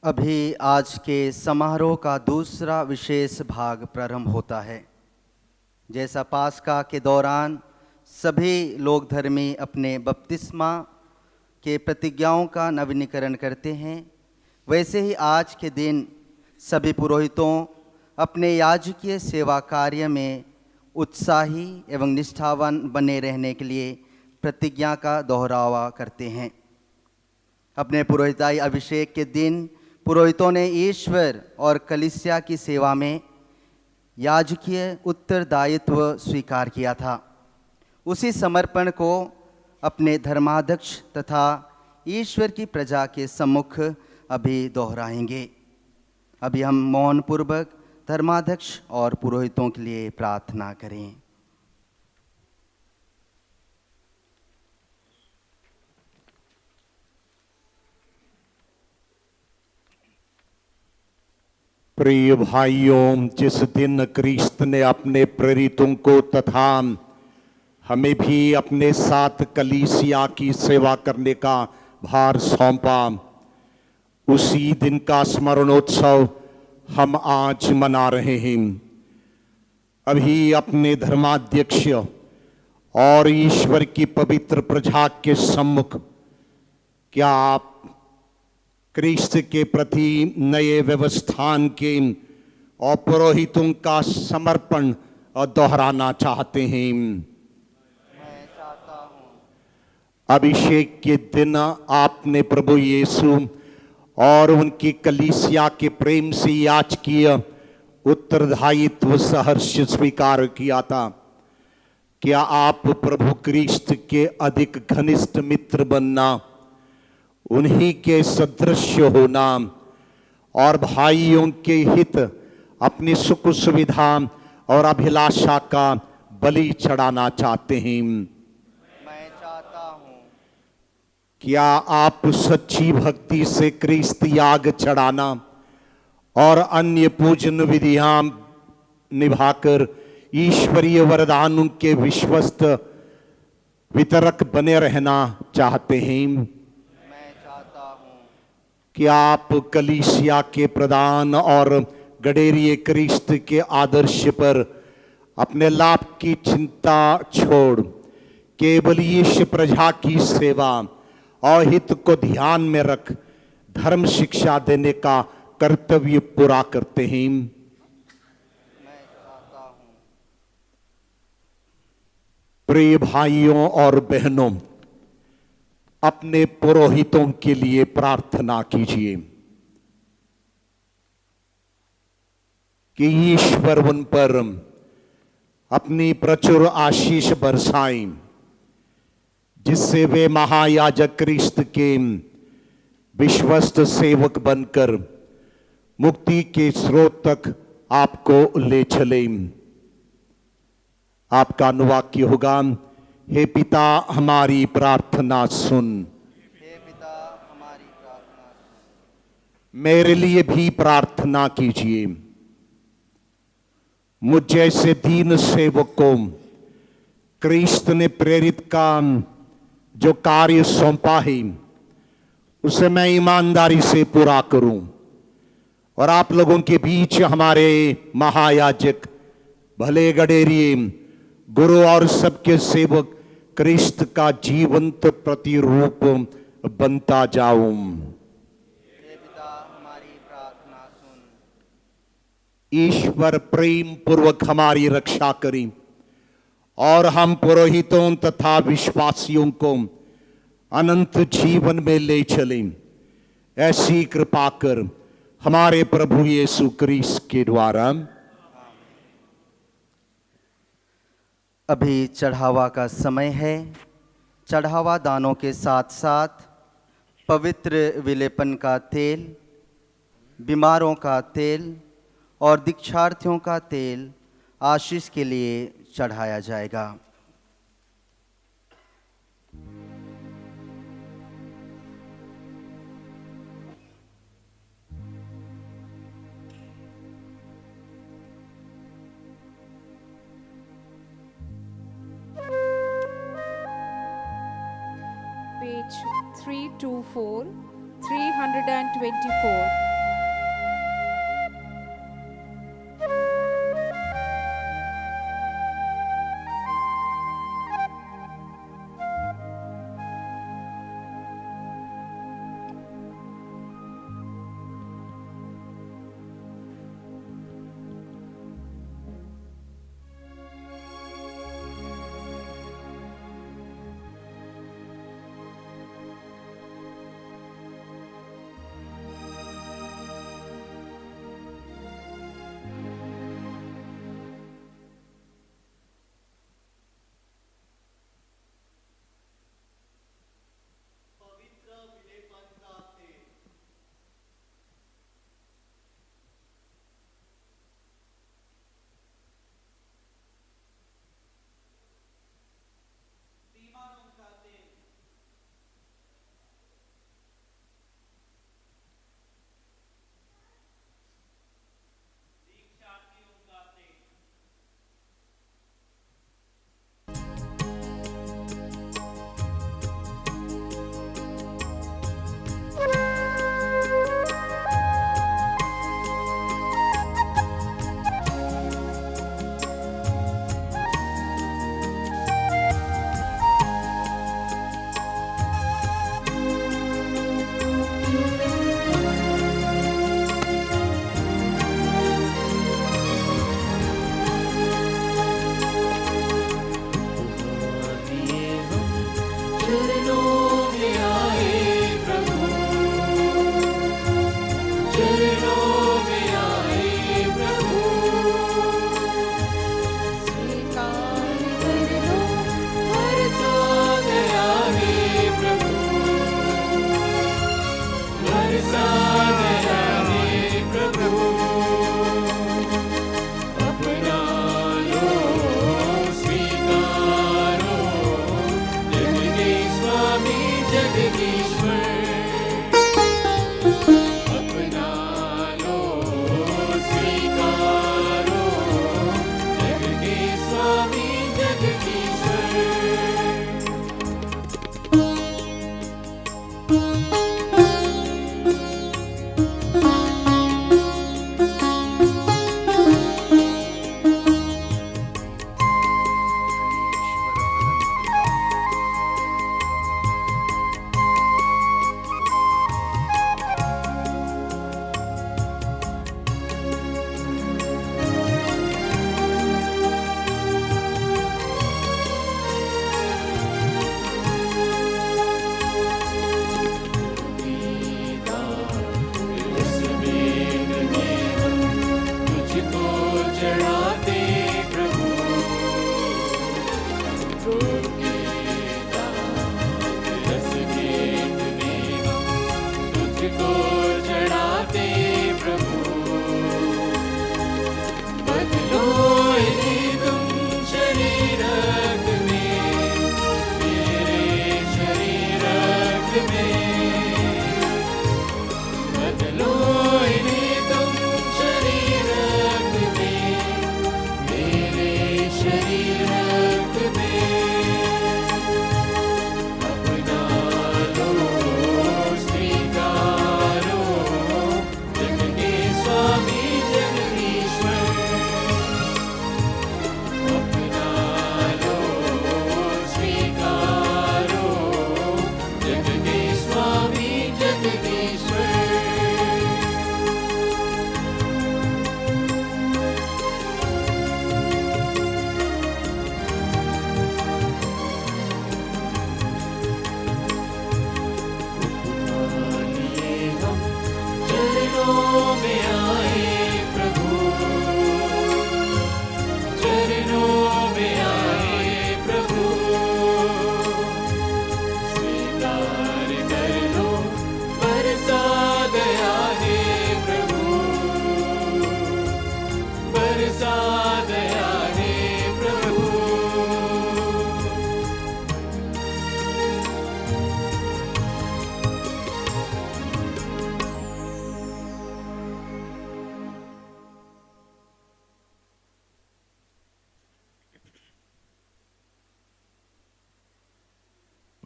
अभी आज के समारोह का दूसरा विशेष भाग प्रारंभ होता है। जैसा पास्का के दौरान सभी लोग धर्मी अपने बपतिस्मा के प्रतिज्ञाओं का नवीनीकरण करते हैं, वैसे ही आज के दिन सभी पुरोहितों अपने याजकीय सेवा कार्य में उत्साही एवं निष्ठावान बने रहने के लिए प्रतिज्ञा का दोहरावा करते हैं। अपने पुरोहिताई अभिषेक के दिन पुरोहितों ने ईश्वर और कलीसिया की सेवा में याजकीय उत्तरदायित्व स्वीकार किया था। उसी समर्पण को अपने धर्माध्यक्ष तथा ईश्वर की प्रजा के सम्मुख अभी दोहराएंगे। अभी हम मौन पूर्वक धर्माध्यक्ष और पुरोहितों के लिए प्रार्थना करें। प्रिय भाइयों, जिस दिन क्रिस्त ने अपने प्रेरितों को तथा हमें भी अपने साथ कलीसिया की सेवा करने का भार सौंपा, उसी दिन का स्मरणोत्सव हम आज मना रहे हैं। अभी अपने धर्माध्यक्ष और ईश्वर की पवित्र प्रजा के सम्मुख क्या आप क्रिस्त के प्रति नए व्यवस्थान के और पुरोहितों का समर्पण दोहराना चाहते हैं? अभिषेक के दिन आपने प्रभु यीशु और उनकी कलीसिया के प्रेम से याचकीय उत्तरदायित्व सहर्ष स्वीकार किया था। क्या आप प्रभु क्रिस्त के अधिक घनिष्ठ मित्र बनना, उन्हीं के सदृश होना और भाइयों के हित, अपनी सुख सुविधा और अभिलाषा का बलि चढ़ाना चाहते हैं? मैं चाहता हूँ। क्या आप सच्ची भक्ति से क्रिस्त याग चढ़ाना और अन्य पूजन विधियां निभाकर ईश्वरीय वरदानों के विश्वस्त वितरक बने रहना चाहते हैं? मैं चाहता हूँ। क्या आप कलीसिया के प्रधान और गडेरिये क्रिस्त के आदर्श पर अपने लाभ की चिंता छोड़ केवल यीशु प्रजा की सेवा और हित को ध्यान में रख धर्म शिक्षा देने का कर्तव्य पूरा करते हैं? मैं चाहता हूँ। प्रिय भाइयों और बहनों, अपने पुरोहितों के लिए प्रार्थना कीजिए कि ईश्वर उन पर अपनी प्रचुर आशीष बरसाएं, जिससे वे महायाजक क्रिस्त के विश्वस्त सेवक बनकर मुक्ति के स्रोत तक आपको ले चले। आपका अनुवाक्य होगा, हे पिता हमारी प्रार्थना सुन। हे पिता हमारी प्रार्थना सुन। मेरे लिए भी प्रार्थना कीजिए। मुझ जैसे दीन सेवक को क्रिस्त ने प्रेरित का जो कार्य सौंपा है, उसे मैं ईमानदारी से पूरा करूं और आप लोगों के बीच हमारे महायाजक, भले गडेरिये, गुरु और सबके सेवक क्रिस्त का जीवंत प्रतिरूप बनता जाऊं। हे पिता हमारी प्रार्थना सुन। ईश्वर प्रेम पूर्वक हमारी रक्षा करें और हम पुरोहितों तथा विश्वासियों को अनंत जीवन में ले चलें। ऐसी कृपा कर हमारे प्रभु यीशु क्रिस्त के द्वारा। अभी चढ़ावा का समय है। चढ़ावा दानों के साथ साथ पवित्र विलेपन का तेल, बीमारों का तेल और दीक्षार्थियों का तेल आशीष के लिए चढ़ाया जाएगा। Page 324, 324.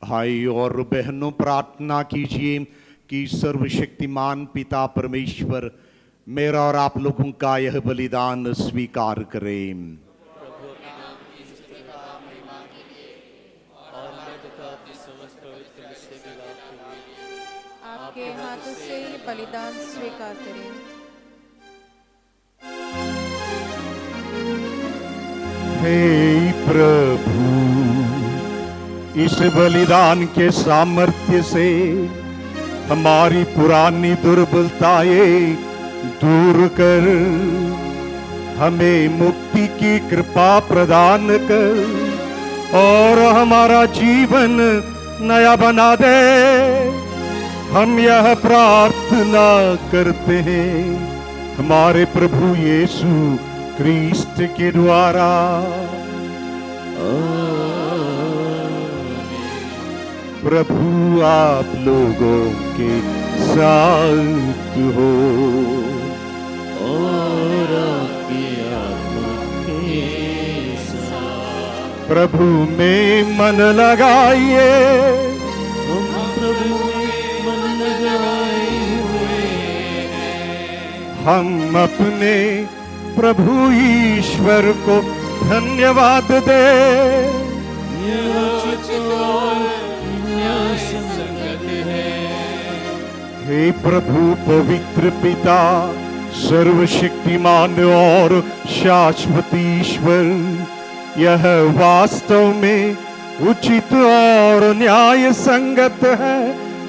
भाई और बहनों, प्रार्थना कीजिए कि सर्वशक्तिमान पिता परमेश्वर मेरा और आप लोगों का यह बलिदान स्वीकार करें। आपके हाथों से ये बलिदान स्वीकार करें। हे प्रभु, इस बलिदान के सामर्थ्य से हमारी पुरानी दुर्बलताएं दूर कर हमें मुक्ति की कृपा प्रदान कर और हमारा जीवन नया बना दे। हम यह प्रार्थना करते हैं हमारे प्रभु यीशु क्रिस्ट के द्वारा। प्रभु आप लोगों के साथ हो और आपके आत्मा के साथ। प्रभु में मन लगाइए, हम प्रभु में मन लगाए हुए हैं। हम अपने प्रभु ईश्वर को धन्यवाद दे। हे प्रभु पवित्र पिता, सर्वशक्तिमान और शाश्वत ईश्वर, यह वास्तव में उचित और न्याय संगत है,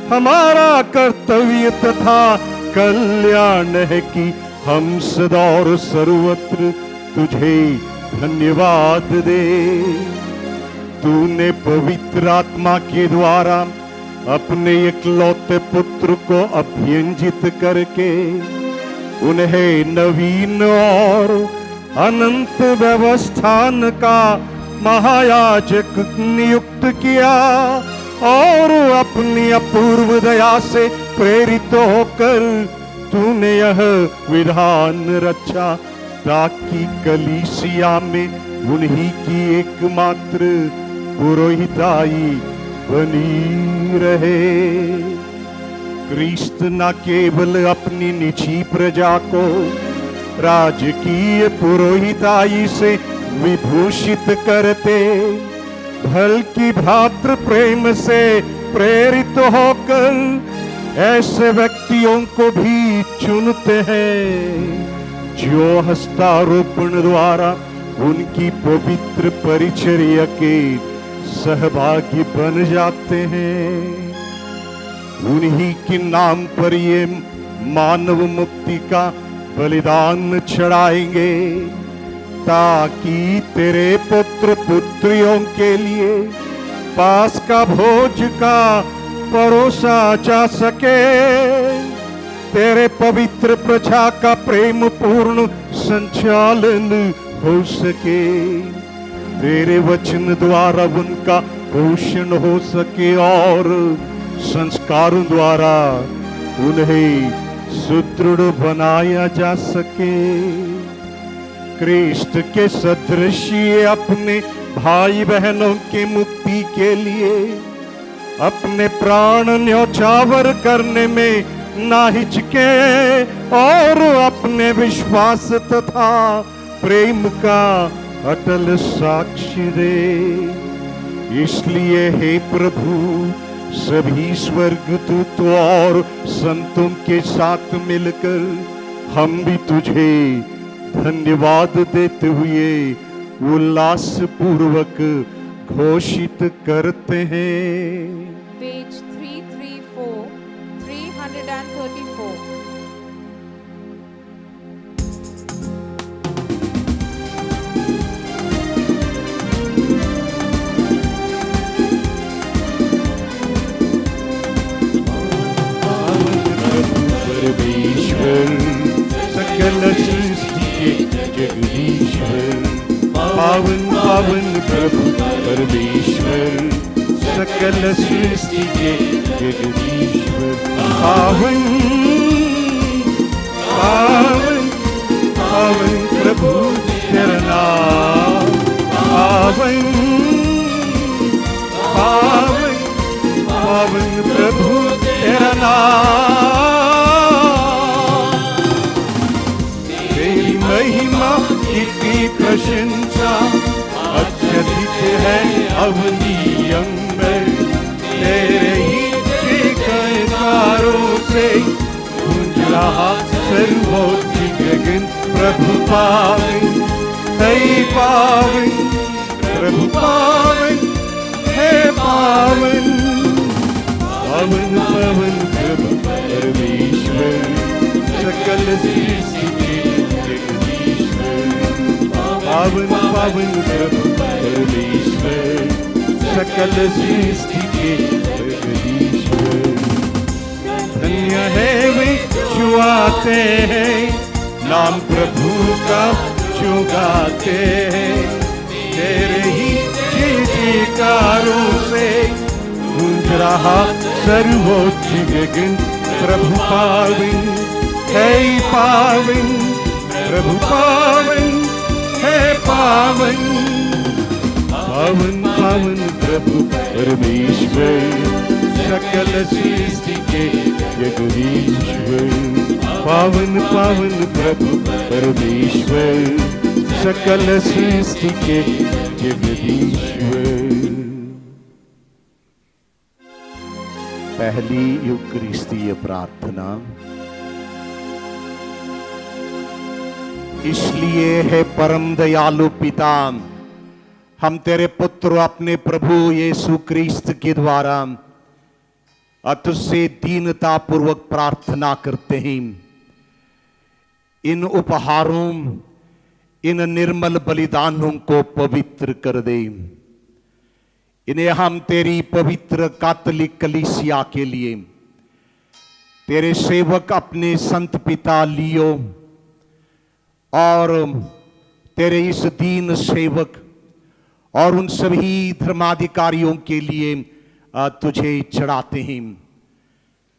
हमारा कर्तव्य तथा कल्याण है कि हम सदा और सर्वत्र तुझे धन्यवाद दे। तूने पवित्र आत्मा के द्वारा अपने इकलौते पुत्र को अभ्यंजित करके उन्हें नवीन और अनंत व्यवस्थान का महायाजक नियुक्त किया और अपनी अपूर्व दया से प्रेरित होकर तूने यह विधान रचा ताकि कलीसिया में उन्हीं की एकमात्र पुरोहिताई बनी रहे। क्रिस्त न केवल अपनी निजी प्रजा को राजकीय पुरोहिताई से विभूषित करते बल्कि भातृ प्रेम से प्रेरित होकर ऐसे व्यक्तियों को भी चुनते हैं जो हस्तारोपण द्वारा उनकी पवित्र परिचर्या के सहभागी बन जाते हैं। उन्हीं के नाम पर ये मानव मुक्ति का बलिदान चढ़ाएंगे ताकि तेरे पुत्र पुत्रियों के लिए पास का भोज का परोसा जा सके, तेरे पवित्र प्रजा का प्रेम पूर्ण संचालन हो सके, तेरे वचन द्वारा उनका पोषण हो सके और संस्कारों द्वारा उन्हें सुदृढ़ बनाया जा सके। क्रिस्त के सदृश अपने भाई बहनों की मुक्ति के लिए अपने प्राण न्यौछावर करने में ना हिचके और अपने विश्वास तथा प्रेम का अटल साक्ष्य दे। इसलिए हे प्रभु सभी स्वर्गदूतों और संतों के साथ मिलकर हम भी तुझे धन्यवाद देते हुए उल्लास पूर्वक घोषित करते हैं। पेज 334, 334। परमेश्वर सकल सृष्टि के जगदीश्वर, पावन पावन प्रभु परमेश्वर सकल सृष्टि के जगदीश्वर, पावन पावन पावन प्रभु तेरा नाम, पावन पावन पावन प्रभु तेरा नाम। तेरी महिमा की प्रशंसा अत्यधिक है अवनीयम में, तेरे ही जयकारों से गूंज रहा सर्वोच्च गगन। प्रभु पावन है पावन, प्रभु पावन है पावन, पावन पावन प्रभु परमेश्वर सकल सृष्टि के जगदीश्वर, पावन पावन प्रभु परमेश्वर सकल सृष्टि के जगदीश्वर। धन्य है वे जो आते हैं नाम प्रभु का जो गाते हैं, तेरे ही जयकारों से गूंज रहा सर्वोच्च गगन। प्रभु पावन है पावन, प्रभु पावन है पावन, पावन पावन प्रभु परमेश्वर सकल सृष्टि के जगदीश्वर, पावन पावन प्रभु परमेश्वर सकल सृष्टि के जगदीश्वर। पहली यूकरिस्तीय प्रार्थना। इसलिए है परम दयालु पिता, हम तेरे पुत्र अपने प्रभु यीशु क्रिस्त के द्वारा तुझसे दीनता पूर्वक प्रार्थना करते हैं, इन उपहारों इन निर्मल बलिदानों को पवित्र कर दे। इन्हें हम तेरी पवित्र कैथोलिक कलीसिया के लिए तेरे सेवक अपने संत पिता लियो और तेरे इस दीन सेवक और उन सभी धर्माधिकारियों के लिए तुझे चढ़ाते हैं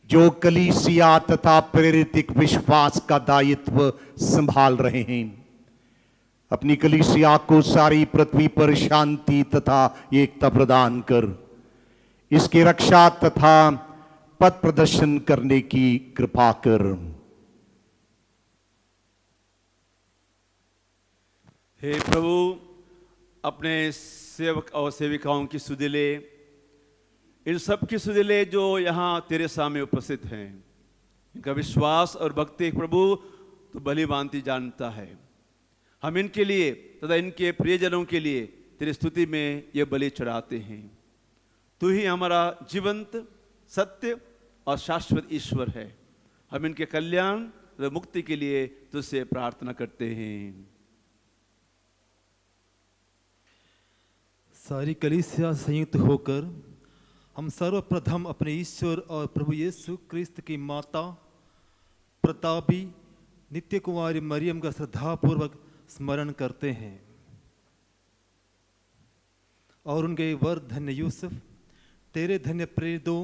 जो कलीसिया तथा प्रेरित विश्वास का दायित्व संभाल रहे हैं। अपनी कलीसिया को सारी पृथ्वी पर शांति तथा एकता प्रदान कर इसकी रक्षा तथा पथ प्रदर्शन करने की कृपा कर। हे प्रभु, अपने सेवक और सेविकाओं की सुधि ले, इन सब की सुधि ले जो यहाँ तेरे सामने उपस्थित हैं। इनका विश्वास और भक्ति प्रभु तो भली भांति जानता है। हम इनके लिए तथा इनके प्रियजनों के लिए तेरी स्तुति में ये बलि चढ़ाते हैं। तू ही हमारा जीवंत, सत्य और शाश्वत ईश्वर है। हम इनके कल्याण और मुक्ति के लिए तुझसे प्रार्थना करते हैं। सारी कलीसिया संयुक्त होकर हम सर्वप्रथम अपने ईश्वर और प्रभु यीशु क्रिस्त की माता प्रतापी नित्य कुमारी मरियम का श्रद्धापूर्वक स्मरण करते हैं और उनके वर धन्य यूसुफ, तेरे धन्य प्रेरितों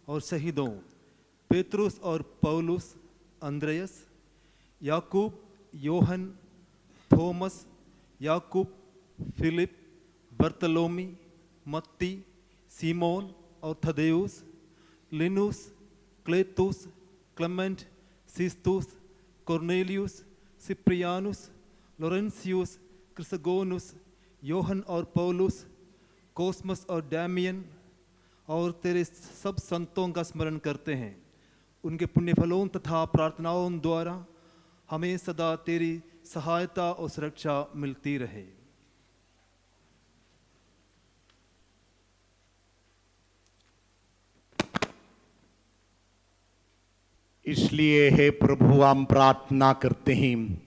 और शहीदों पेत्रुस और पौलुस, अंद्रयस, याकूब, योहन, थोमस, याकूब, फिलिप, बर्तलोमी, मत्ती, सीमोन और थदेउस, लिनुस, क्लेतुस, क्लेमेंट, सिस्तुस, कोर्नेलियुस, सिप्रियानुस, लोरेंसियुस, क्रिसगोनुस, योहन और पौलुस, कोस्मस और डैमियन और तेरे सब संतों का स्मरण करते हैं। उनके पुण्यफलों तथा प्रार्थनाओं द्वारा हमें सदा तेरी सहायता और सुरक्षा मिलती रहे। इसलिए हे प्रभु, हम प्रार्थना करते हैं,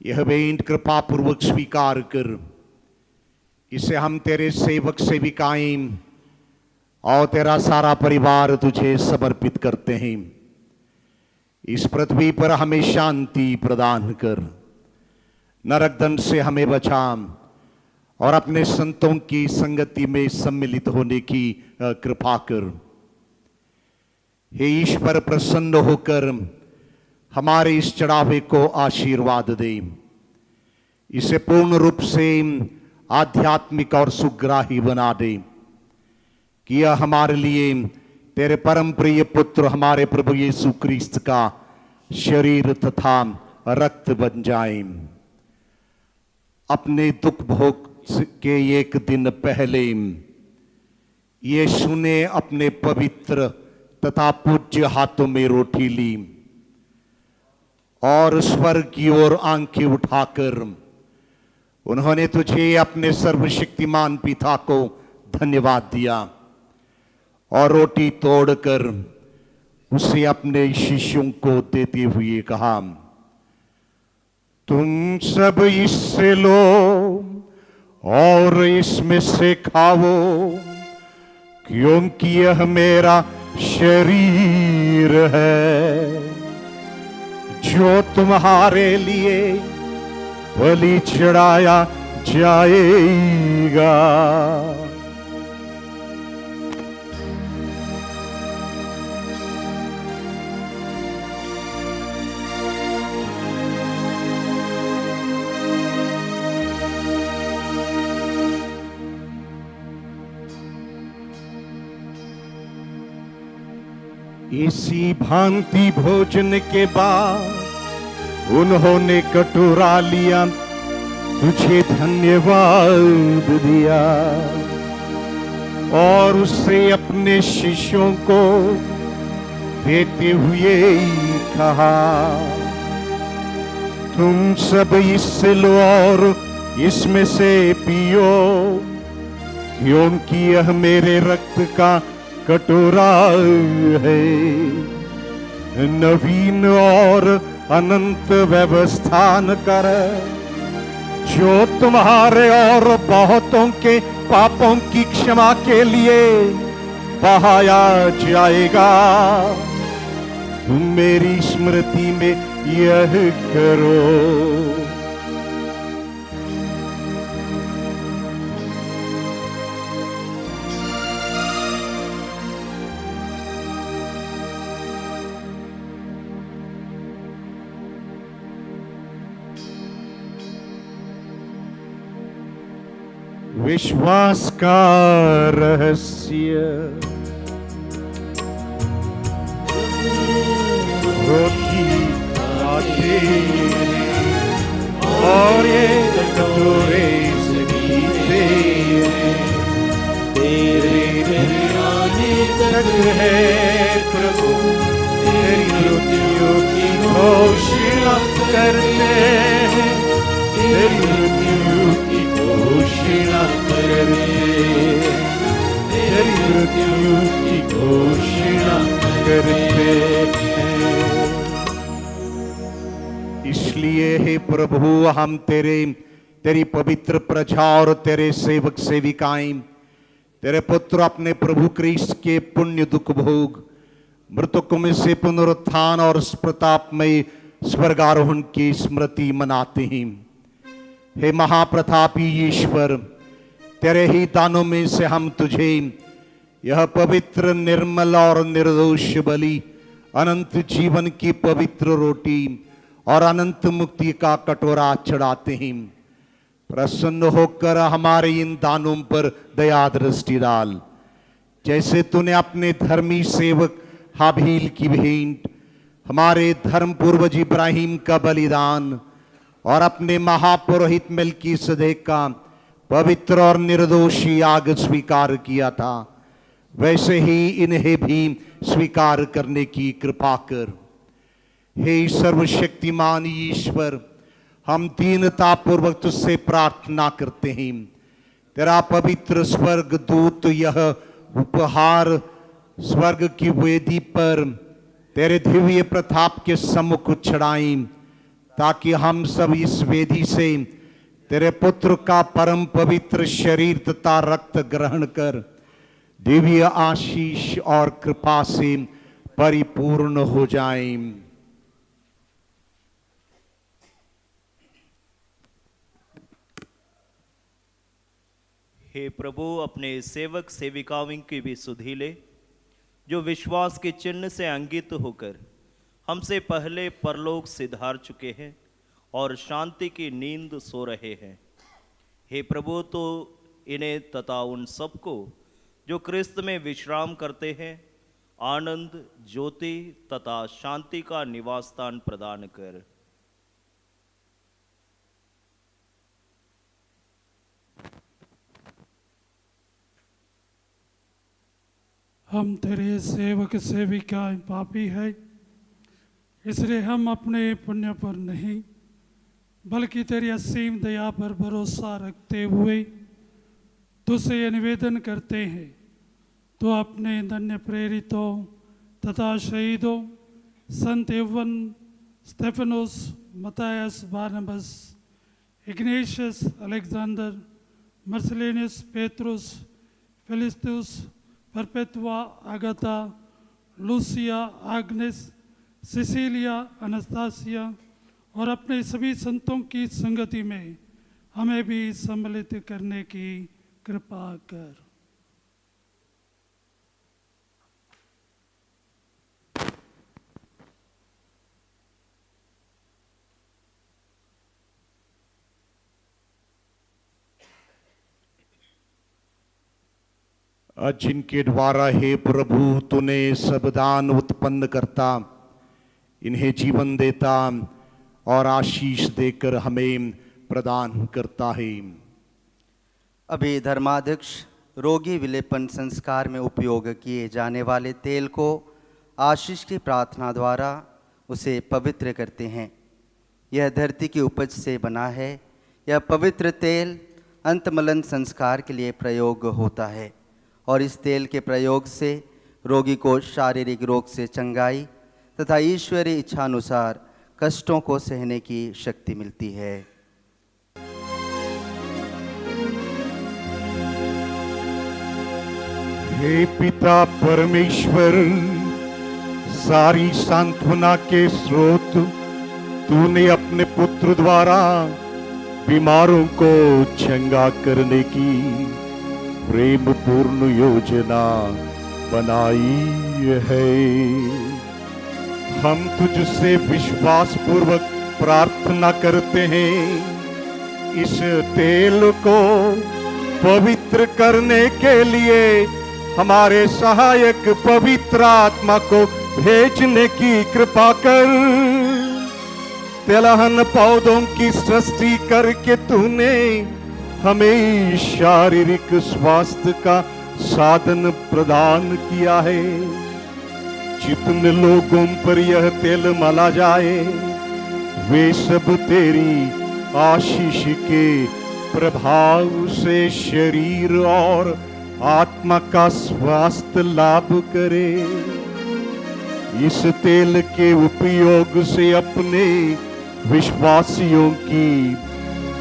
यह भेंट कृपा पूर्वक स्वीकार कर। इसे हम तेरे सेवक सेविकाएं और तेरा सारा परिवार तुझे समर्पित करते हैं। इस पृथ्वी पर हमें शांति प्रदान कर, नरक दंड से हमें बचा और अपने संतों की संगति में सम्मिलित होने की कृपा कर। हे ईश्वर, प्रसन्न होकर हमारे इस चढ़ावे को आशीर्वाद दे। इसे पूर्ण रूप से आध्यात्मिक और सुग्राही बना दे कि यह हमारे लिए तेरे परम प्रिय पुत्र हमारे प्रभु यीशु क्रिस्त का शरीर तथा रक्त बन जाए। अपने दुख भोग के एक दिन पहले यीशु ने अपने पवित्र तथा पूज्य हाथों में रोटी ली और स्वर्ग की ओर आंखें उठाकर उन्होंने तुझे अपने सर्वशक्तिमान पिता को धन्यवाद दिया और रोटी तोड़कर उसे अपने शिष्यों को देते हुए कहा, तुम सब इससे लो और इसमें से खाओ, क्योंकि यह मेरा शरीर है जो तुम्हारे लिए बलि चढ़ाया जाएगा। इसी भांति भोजन के बाद उन्होंने कटोरा लिया, तुझे धन्यवाद दिया और उससे अपने शिष्यों को देते हुए कहा, तुम सब इससे लो और इसमें से पियो, क्योंकि यह मेरे रक्त का कटोरा है, नवीन और अनंत व्यवस्थान कर, जो तुम्हारे और बहुतों के पापों की क्षमा के लिए बहाया जाएगा। तुम मेरी स्मृति में यह करो। विश्वास का रहस्य। रोटी खाते और ये कटोरे से पीते तेरे आने तक है प्रभु, तेरी मृत्यु की घोषणा करते हैं, तेरी मृत्यु की घोषणा करते, तेरी मृत्यु की घोषणा करते हैं। इसलिए हे प्रभु, हम तेरी पवित्र प्रजा और तेरे सेवक सेविकाएं तेरे पुत्र अपने प्रभु क्रिस्त के पुण्य दुख भोग, मृतकों में से पुनरुत्थान और प्रतापमय स्वर्गारोहण की स्मृति मनाते हैं। हे महाप्रतापी ईश्वर, तेरे ही दानों में से हम तुझे यह पवित्र, निर्मल और निर्दोष बलि, अनंत जीवन की पवित्र रोटी और अनंत मुक्ति का कटोरा चढ़ाते हैं। प्रसन्न होकर हमारे इन दानों पर दया दृष्टि डाल, जैसे तूने अपने धर्मी सेवक हाबील की भेंट, हमारे धर्म पूर्वज इब्राहिम का बलिदान और अपने महापुरोहित मेल्कीसेदेक का पवित्र और निर्दोषी याग स्वीकार किया था, वैसे ही इन्हें भी स्वीकार करने की कृपा कर। हे सर्वशक्तिमान ईश्वर, हम दीनता पूर्वक तुझसे प्रार्थना करते हैं, तेरा पवित्र स्वर्ग दूत यह उपहार स्वर्ग की वेदी पर तेरे दिव्य प्रताप के सम्मुख चढ़ाएं, ताकि हम सब इस वेदी से तेरे पुत्र का परम पवित्र शरीर तथा रक्त ग्रहण कर दिव्य आशीष और कृपा से परिपूर्ण हो जाएं। हे प्रभु, अपने सेवक सेविकाओं की भी सुधि ले, जो विश्वास के चिन्ह से अंकित होकर हमसे पहले परलोक सिधार चुके हैं और शांति की नींद सो रहे हैं। हे प्रभु, तो इन्हें तथा उन सबको जो क्रिस्त में विश्राम करते हैं आनंद, ज्योति तथा शांति का निवास स्थान प्रदान कर। हम तेरे सेवक सेविकाएं पापी हैं, इसलिए हम अपने पुण्य पर नहीं बल्कि तेरी असीम दया पर भरोसा रखते हुए तुझसे ये निवेदन करते हैं, तो अपने धन्य प्रेरितों तथा शहीदों संत यौवन, Stephanos, Matthias, Barnabas, Ignatius, Alexander, Marcellinus, Petrus, Felicitas, Perpetua, Agatha, Lucia, Agnes, Cecilia, Anastasia और अपने सभी संतों की संगति में हमें भी सम्मिलित करने की कृपा कर। जिनके द्वारा हे प्रभु तूने सब दान उत्पन्न करता, इन्हें जीवन देता और आशीष देकर हमें प्रदान करता है। अभी धर्माध्यक्ष रोगी विलेपन संस्कार में उपयोग किए जाने वाले तेल को आशीष की प्रार्थना द्वारा उसे पवित्र करते हैं। यह धरती की उपज से बना है। यह पवित्र तेल अंतमलन संस्कार के लिए प्रयोग होता है और इस तेल के प्रयोग से रोगी को शारीरिक रोग से चंगाई तथा ईश्वरीय इच्छानुसार कष्टों को सहने की शक्ति मिलती है। हे पिता परमेश्वर, सारी सांत्वना के स्रोत तूने अपने पुत्र द्वारा बीमारों को चंगा करने की प्रेम पूर्ण योजना बनाई है। हम तुझसे विश्वास पूर्वक प्रार्थना करते हैं, इस तेल को पवित्र करने के लिए हमारे सहायक पवित्र आत्मा को भेजने की कृपा कर। तिलहन पौधों की सृष्टि करके तूने हमें शारीरिक स्वास्थ्य का साधन प्रदान किया है। जितने लोगों पर यह तेल मला जाए, वे सब तेरी आशीष के प्रभाव से शरीर और आत्मा का स्वास्थ्य लाभ करे। इस तेल के उपयोग से अपने विश्वासियों की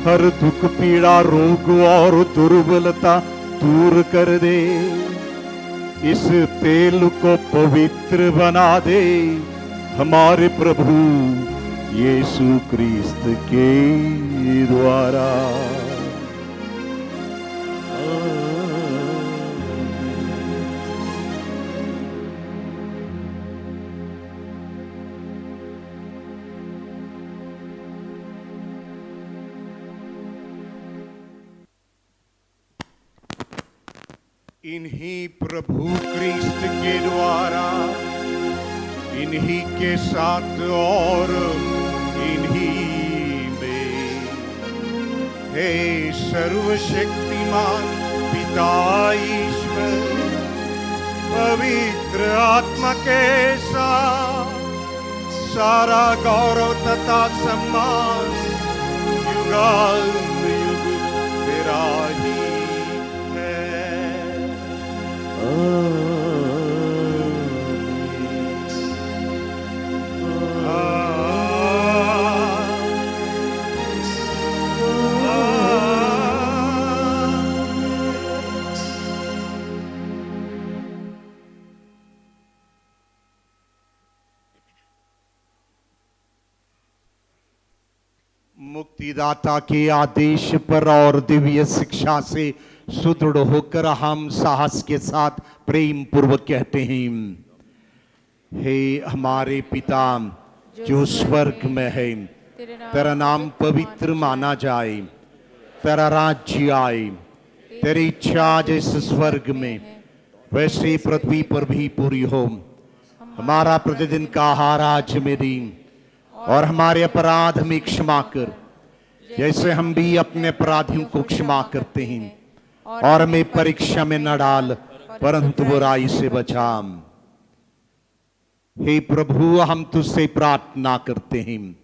हर दुख पीड़ा रोग और दुर्बलता दूर कर दे। इस तेल को पवित्र बना दे हमारे प्रभु यीशु क्रिस्त के द्वारा। इन्हीं प्रभु क्रिस्त के द्वारा, इन्हीं के साथ और इन्हीं में, हे सर्वशक्तिमान पिता ईश्वर, पवित्र आत्मा के साथ सारा गौरव तथा सम्मान युगानुयुग तेरा ही मुक्तिदाता के आदेश पर और दिव्य शिक्षा से सुदृढ़ होकर हम साहस के साथ प्रेम पूर्वक कहते हैं, हे हमारे पिता जो स्वर्ग में है, तेरा नाम पवित्र माना जाए, तेरा राज्य आए, तेरी इच्छा जैसे स्वर्ग में वैसे पृथ्वी पर भी पूरी हो। हमारा प्रतिदिन का आहार आज हमें दी, और हमारे अपराध में क्षमा कर जैसे हम भी अपने अपराधियों को क्षमा करते हैं, और हमें परीक्षा में न डाल परंतु बुराई से बचा। हे प्रभु, हम तुझसे प्रार्थना करते हैं,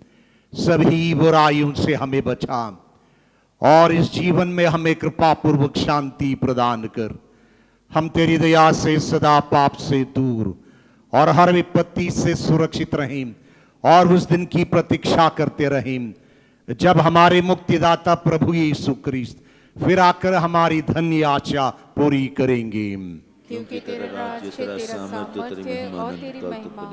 सभी बुराइयों से हमें बचा और इस जीवन में हमें कृपा पूर्वक शांति प्रदान कर। हम तेरी दया से सदा पाप से दूर और हर विपत्ति से सुरक्षित रहें, और उस दिन की प्रतीक्षा करते रहें जब हमारे मुक्तिदाता प्रभु यीशु क्रिस्त फिर आकर हमारी धन्य आशा पूरी करेंगे। क्योंकि तेरा राज्य, तेरा सामर्थ्य और तेरी महिमा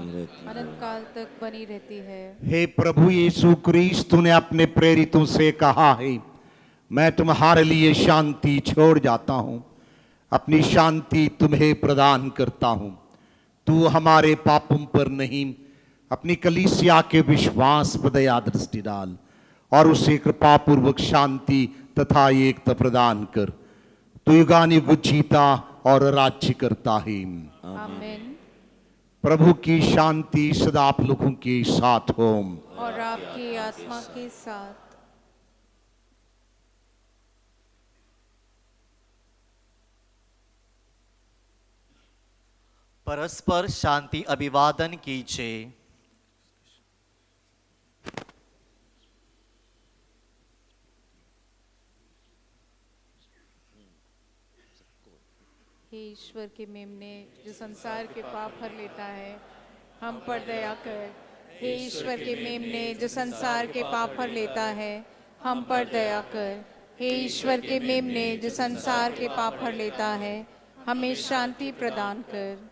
अनंत काल तक बनी रहती है। हे प्रभु यीशु क्रिस्त, तूने अपने प्रेरितों से कहा है, मैं तुम्हारे लिए शांति छोड़ जाता हूं, अपनी शांति तुम्हें प्रदान करता हूं। तू हमारे पापों पर नहीं, अपनी कलीसिया के विश्वास पर दया दृष्टि डाल और उसे कृपा पूर्वक शांति तथा एकता प्रदान कर। तू युगानुयुग जीता और राज्य करता है। आमीन। प्रभु की शांति सदा आप लोगों के साथ हो और आपकी आत्मा के साथ। परस्पर शांति अभिवादन कीजिए। हे ईश्वर के मेमने जो संसार के पाप हर लेता है, हम पर दया कर। हे ईश्वर के मेमने जो संसार के पाप हर लेता है, हम पर दया कर। हे ईश्वर के मेमने जो संसार के पाप हर लेता है, हमें शांति प्रदान कर।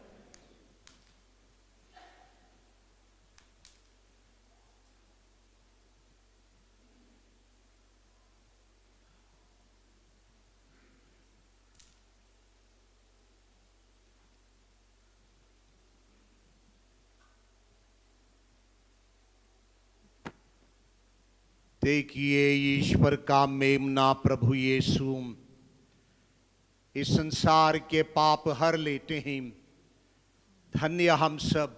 देखिए ईश्वर का मेमना प्रभु यीशु इस संसार के पाप हर लेते हैं। धन्य हम सब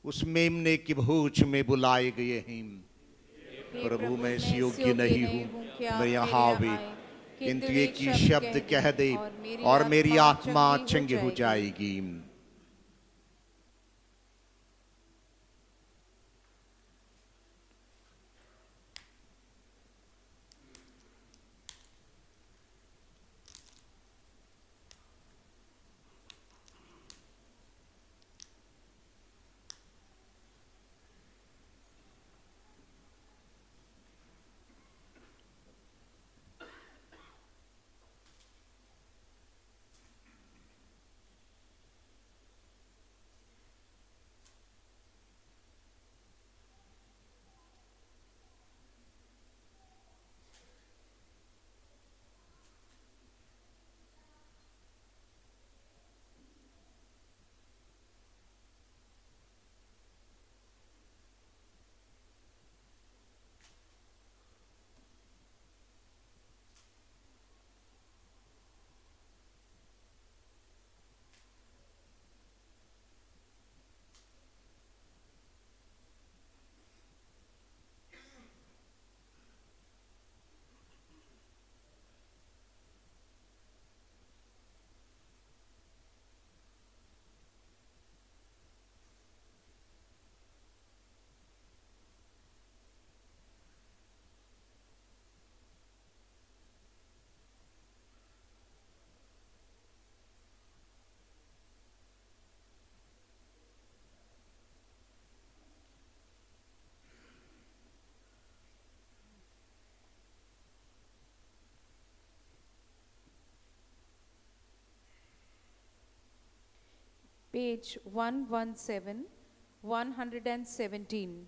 उस मेमने की भोज में बुलाए गए हैं। प्रभु मैं इस योग्य नहीं हूँ मैं यहाँ आवे, किंतु एक ही शब्द कह दे और मेरी आत्मा चंगी हो जाएगी। Page 117, 117.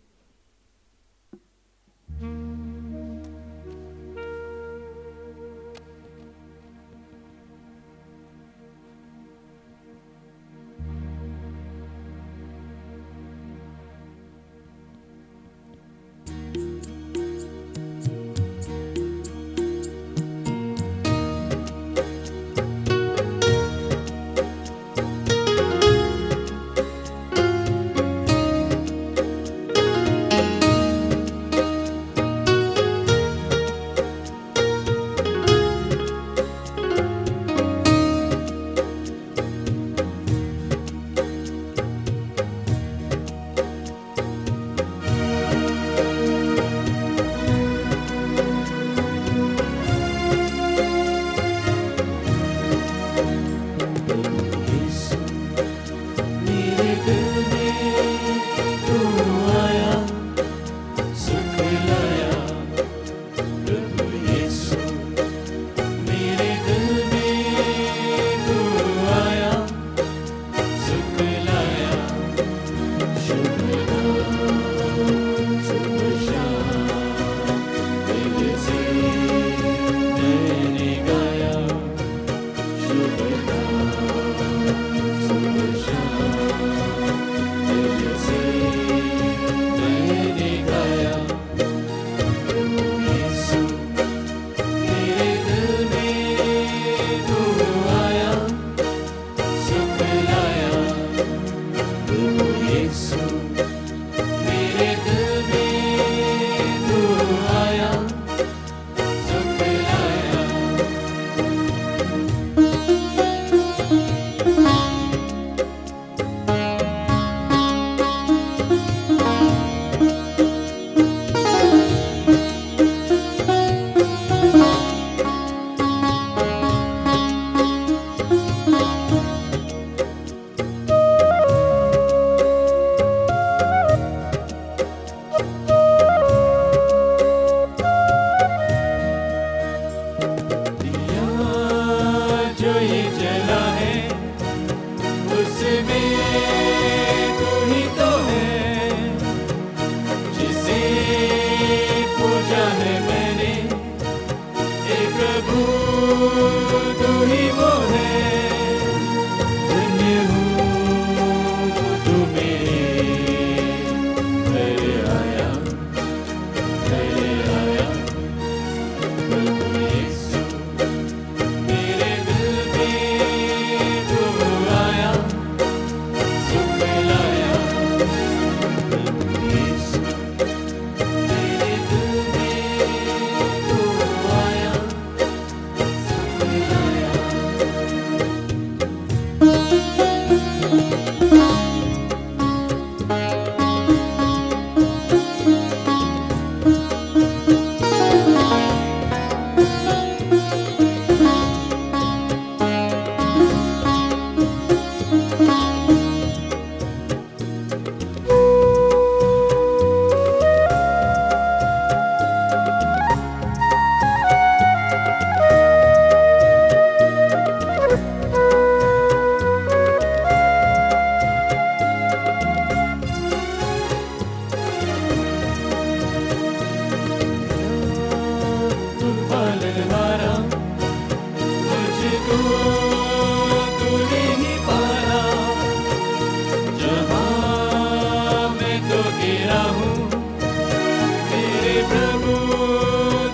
प्रभु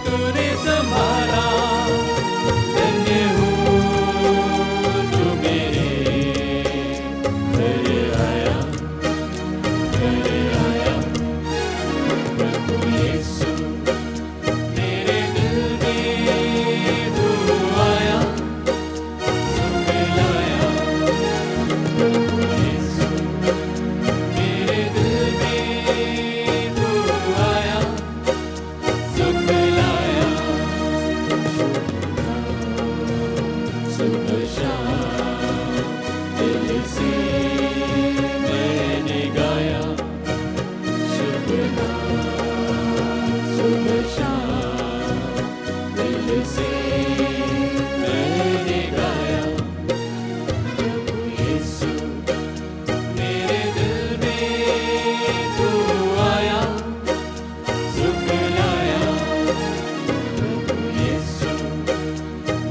तूने संभाला, धन्य हूँ तू मेरे घर आया, प्रभु यीशु मेरे दिल में तू आया, सुख लाया, प्रभु यीशु मेरे दिल में तू आया, सुख लाया, सुबह शाम दिल से मैंने गाया, शुभ सुबह शाम दिल से मैंने गाया, प्रभु यीशु मेरे दिल में तू आया, सुख लाया, प्रभु यीशु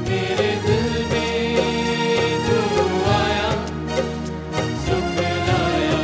मेरे दिल में तू आया, सुख लाया।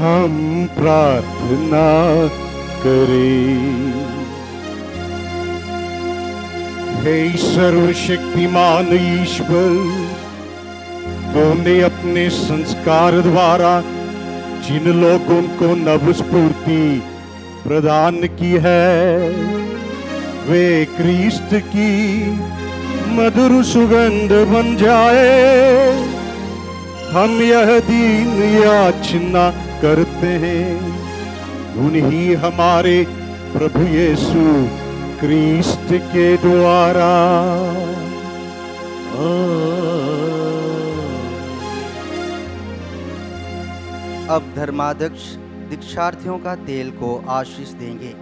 हम प्रार्थना करें। हे सर्वशक्तिमान ईश्वर, तूने अपने संस्कार द्वारा जिन लोगों को नवस्फूर्ति प्रदान की है, वे क्रिस्त की मधुर सुगंध बन जाए। हम यह दीन याचना करते हैं उन्हीं हमारे प्रभु यीशु क्रिस्त के द्वारा। अब धर्माध्यक्ष दीक्षार्थियों का तेल को आशीष देंगे।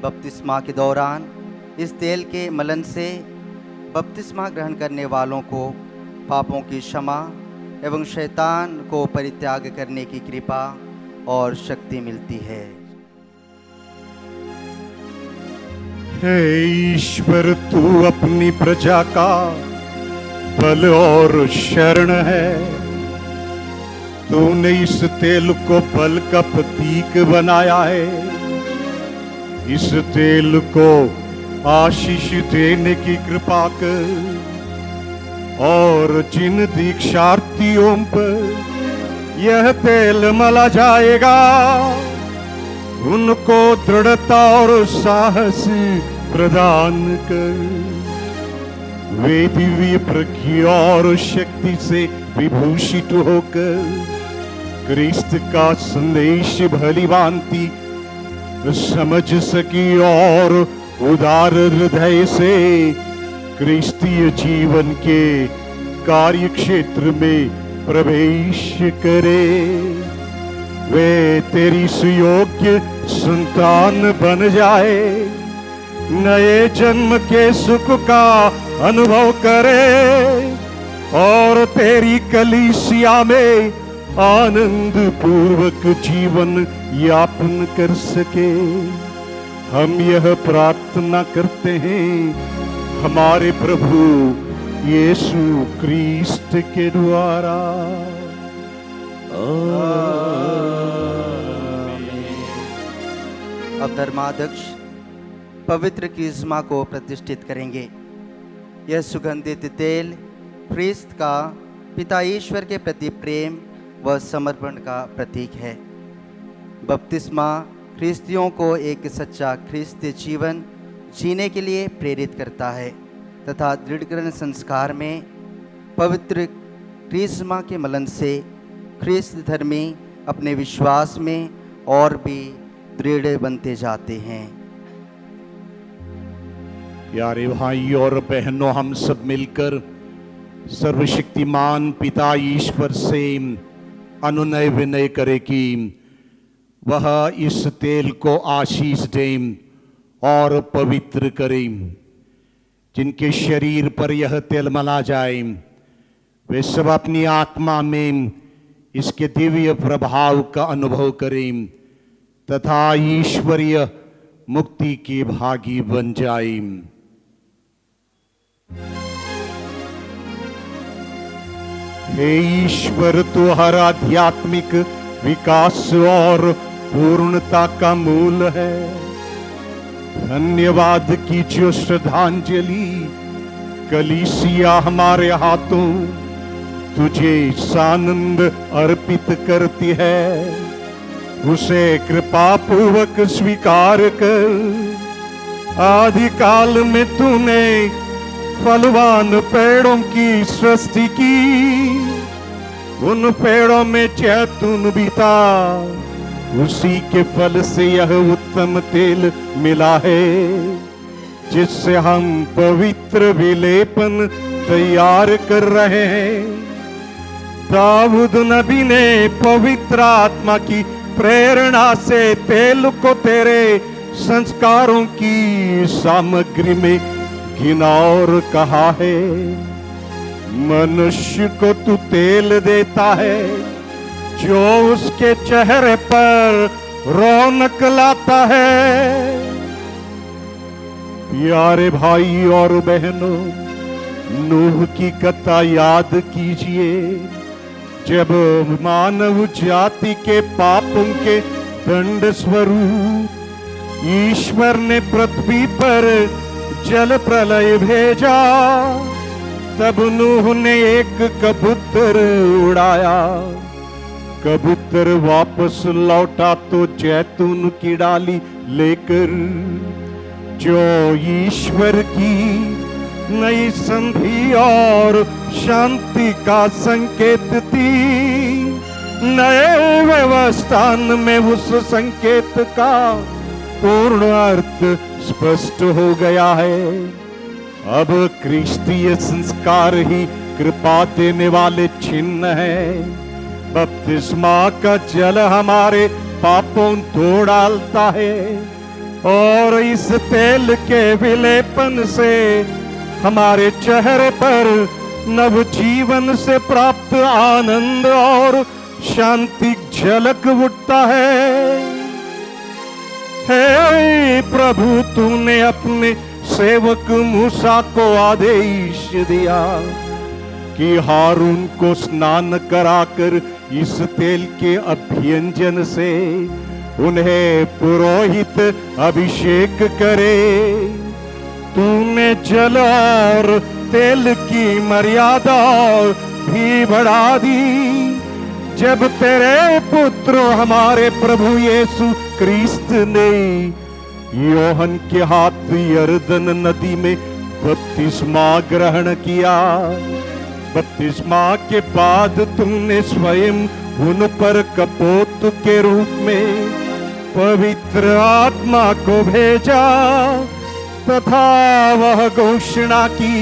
बपतिस्मा के दौरान इस तेल के मलन से बपतिस्मा ग्रहण करने वालों को पापों की क्षमा एवं शैतान को परित्याग करने की कृपा और शक्ति मिलती है। हे ईश्वर, तू अपनी प्रजा का बल और शरण है। तूने इस तेल को बल का प्रतीक बनाया है। इस तेल को आशीष देने की कृपा कर और जिन दीक्षार्थियों पर यह तेल मला जाएगा, उनको दृढ़ता और साहस प्रदान कर। वे दिव्य प्रज्ञा और शक्ति से विभूषित होकर क्रिस्त का संदेश भली भांति समझ सकी और उदार हृदय से क्रिस्तीय जीवन के कार्य क्षेत्र में प्रवेश करे। वे तेरी सुयोग्य संतान बन जाए, नए जन्म के सुख का अनुभव करे और तेरी कलीसिया में आनंद पूर्वक जीवन यापन कर सके। हम यह प्रार्थना करते हैं हमारे प्रभु यीशु क्रिस्त के द्वारा। अब धर्माध्यक्ष पवित्र क्रिस्मा को प्रतिष्ठित करेंगे। यह सुगंधित तेल क्रिस्त का पिता ईश्वर के प्रति प्रेम व समर्पण का प्रतीक है। बपतिस्मा ख्रिस्तियों को एक सच्चा ख्रिस्तीय जीवन जीने के लिए प्रेरित करता है तथा दृढ़ीकरण संस्कार में पवित्र क्रिस्मा के मलन से ख्रिस्त धर्मी अपने विश्वास में और भी दृढ़ बनते जाते हैं। प्यारे भाई और बहनों, हम सब मिलकर सर्वशक्तिमान पिता ईश्वर से अनुनय विनय करे कि वह इस तेल को आशीष दें और पवित्र करें। जिनके शरीर पर यह तेल मला जाए वे सब अपनी आत्मा में इसके दिव्य प्रभाव का अनुभव करें तथा ईश्वरीय मुक्ति के भागी बन जाए। हे ईश्वर, तू हर आध्यात्मिक विकास और पूर्णता का मूल है। धन्यवाद की जो श्रद्धांजलि कलीसिया हमारे हाथों तुझे सानंद अर्पित करती है, उसे कृपा पूर्वक स्वीकार कर। आदि काल में तूने फलवान पेड़ों की सृष्टि की, उन पेड़ों में जैतून भी था, उसी के फल से यह उत्तम तेल मिला है जिससे हम पवित्र विलेपन तैयार कर रहे हैं। दाऊद नबी ने पवित्र आत्मा की प्रेरणा से तेल को तेरे संस्कारों की सामग्री में गिना और कहा है, मनुष्य को तू तेल देता है जो उसके चेहरे पर रौनक लाता है। प्यारे भाई और बहनों, नूह की कथा याद कीजिए, जब मानव जाति के पापों के दंड स्वरूप ईश्वर ने पृथ्वी पर जल प्रलय भेजा, तब नूह ने एक कबूतर उड़ाया। कबूतर वापस लौटा तो जैतून की डाली लेकर, जो ईश्वर की नई संधि और शांति का संकेत थी। नए व्यवस्थान में उस संकेत का पूर्ण अर्थ स्पष्ट हो गया है। अब क्रिस्तीय संस्कार ही कृपा देने वाले चिन्ह है। बपतिस्मा का जल हमारे पापों धो डालता है और इस तेल के विलेपन से हमारे चेहरे पर नवजीवन से प्राप्त आनंद और शांति झलक उठता है। हे प्रभु, तूने अपने सेवक मूसा को आदेश दिया कि हारून को स्नान कराकर इस तेल के अभ्यंजन से उन्हें पुरोहित अभिषेक करे। तूने जल और तेल की मर्यादा भी बढ़ा दी जब तेरे पुत्र हमारे प्रभु यीशु क्रिस्त ने योहन के हाथ यरदन नदी में बपतिस्मा ग्रहण किया। बपतिस्मा के बाद तुमने स्वयं उन पर कपोत के रूप में पवित्र आत्मा को भेजा तथा वह घोषणा की,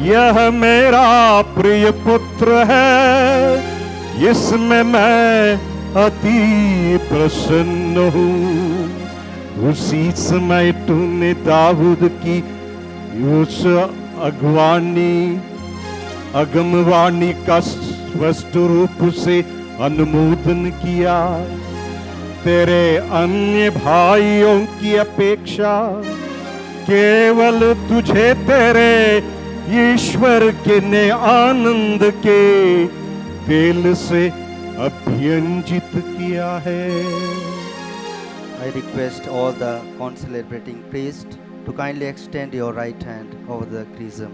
यह मेरा प्रिय पुत्र है, इसमें मैं अति प्रसन्न हूँ। उसी समय तूने दाऊद की उस अगमवाणी का स्पष्ट रूप से अनुमोदन किया। तेरे अन्य भाइयों की अपेक्षा केवल तुझे तेरे ईश्वर के ने आनंद के तेल से अभ्यंजित किया है। I request all the concelebrating priests to kindly extend your right hand over the chrism.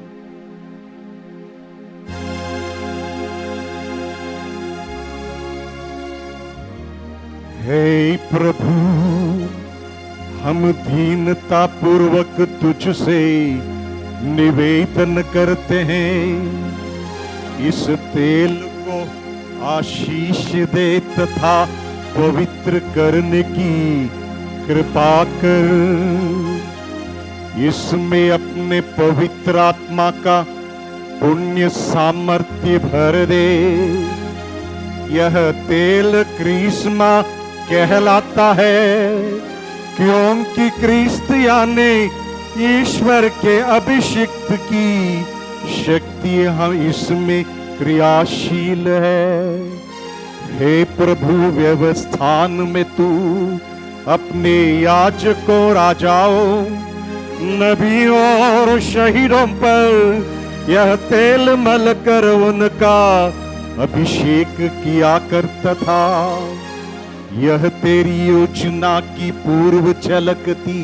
हे प्रभु, हम दीनता पूर्वक तुझसे निवेदन करते हैं, इस तेल को आशीष दे तथा पवित्र करने की कृपा कर। इसमें अपने पवित्र आत्मा का पुण्य सामर्थ्य भर दे। यह तेल क्रिस्मा कहलाता है, क्योंकि क्रिस्त यानी ईश्वर के अभिषिक्त की शक्ति हम इसमें क्रियाशील है। हे प्रभु, व्यवस्थान में तू अपने याजकों, राजाओं, नबियों और शहीदों पर यह तेल मल कर उनका अभिषेक किया करता था। यह तेरी योजना की पूर्व झलक थी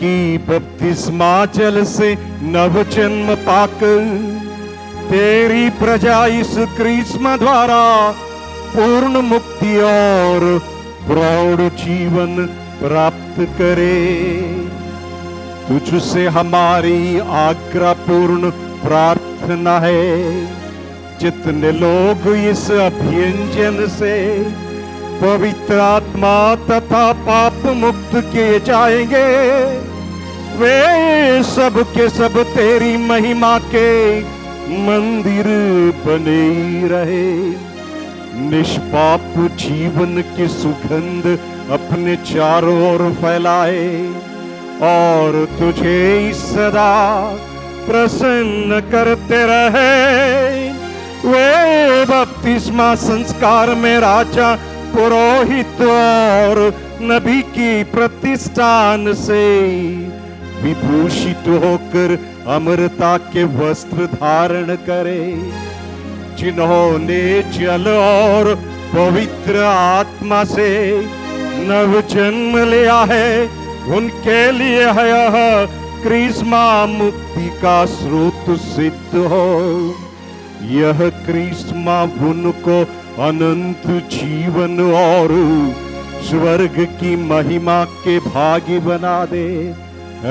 कि बपतिस्मा जल से नव जन्म पाकर तेरी प्रजा इस क्रिस्मा द्वारा पूर्ण मुक्ति और प्रौढ़ जीवन प्राप्त करे। तुझसे हमारी आज्ञा पूर्ण प्रार्थना है, जितने लोग इस अभियंजन से पवित्र आत्मा तथा पाप मुक्त किए जाएंगे, वे सब के सब तेरी महिमा के मंदिर बने रहे। निष्पाप जीवन की सुगंध अपने चारों ओर फैलाए और तुझे सदा प्रसन्न करते रहे। वे बपतिस्मा संस्कार में राजा, पुरोहित और नबी की प्रतिष्ठान से विभूषित होकर अमरता के वस्त्र धारण करे। जिन्होंने जल और पवित्र आत्मा से नव जन्म लिया है, उनके लिए है यह क्रिस्मा मुक्ति का स्रोत सिद्ध हो। यह क्रिस्मा उनको अनंत जीवन और स्वर्ग की महिमा के भागी बना दे।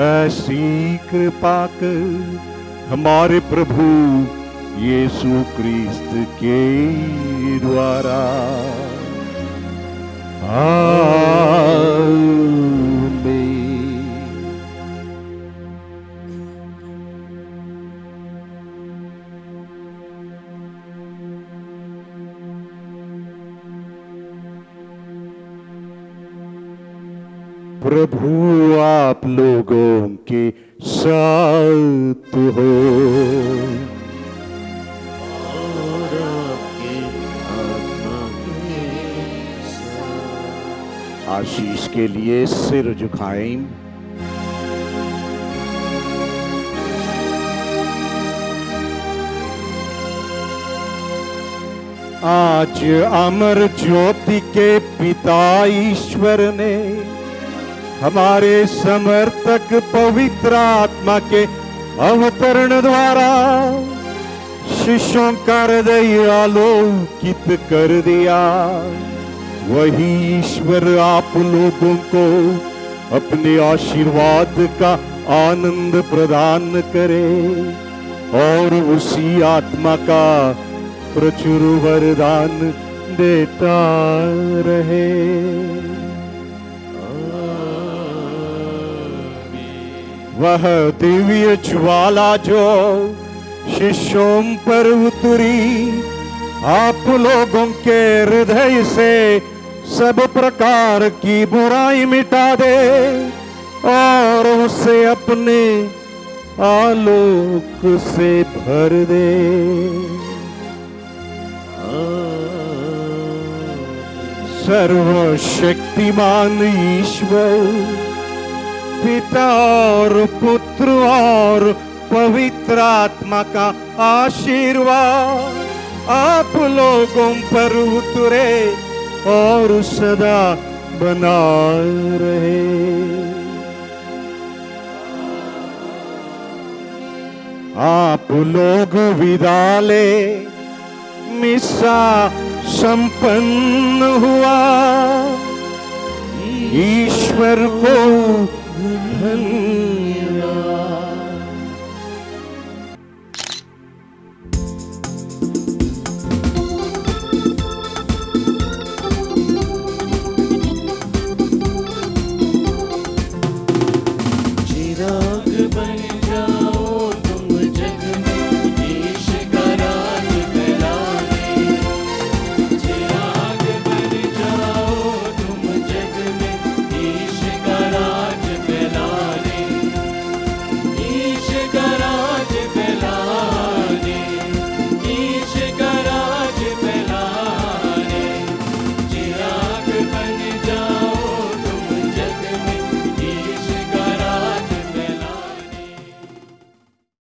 ऐसी कृपा कर हमारे प्रभु यीशु क्रिस्त के द्वारा। आमीन। प्रभु आप लोगों के साथ हो। आशीष के लिए सिर झुकाएं। आज अमर ज्योति के पिता ईश्वर ने हमारे समर्थक पवित्र आत्मा के अवतरण द्वारा शिष्यों का हृदय आलोकित कर दिया। वही ईश्वर आप लोगों को अपने आशीर्वाद का आनंद प्रदान करे और उसी आत्मा का प्रचुर वरदान देता रहे। वह दिव्य ज्वाला जो शिष्यों पर उतरी, आप लोगों के हृदय से सब प्रकार की बुराई मिटा दे और उसे अपने आलोक से भर दे। सर्वशक्तिमान ईश्वर पिता और पुत्र और पवित्र आत्मा का आशीर्वाद आप लोगों पर उतरे और सदा बना रहे। आप लोग विदा ले, मिसा संपन्न हुआ। ईश्वर को धन्यवाद। जीना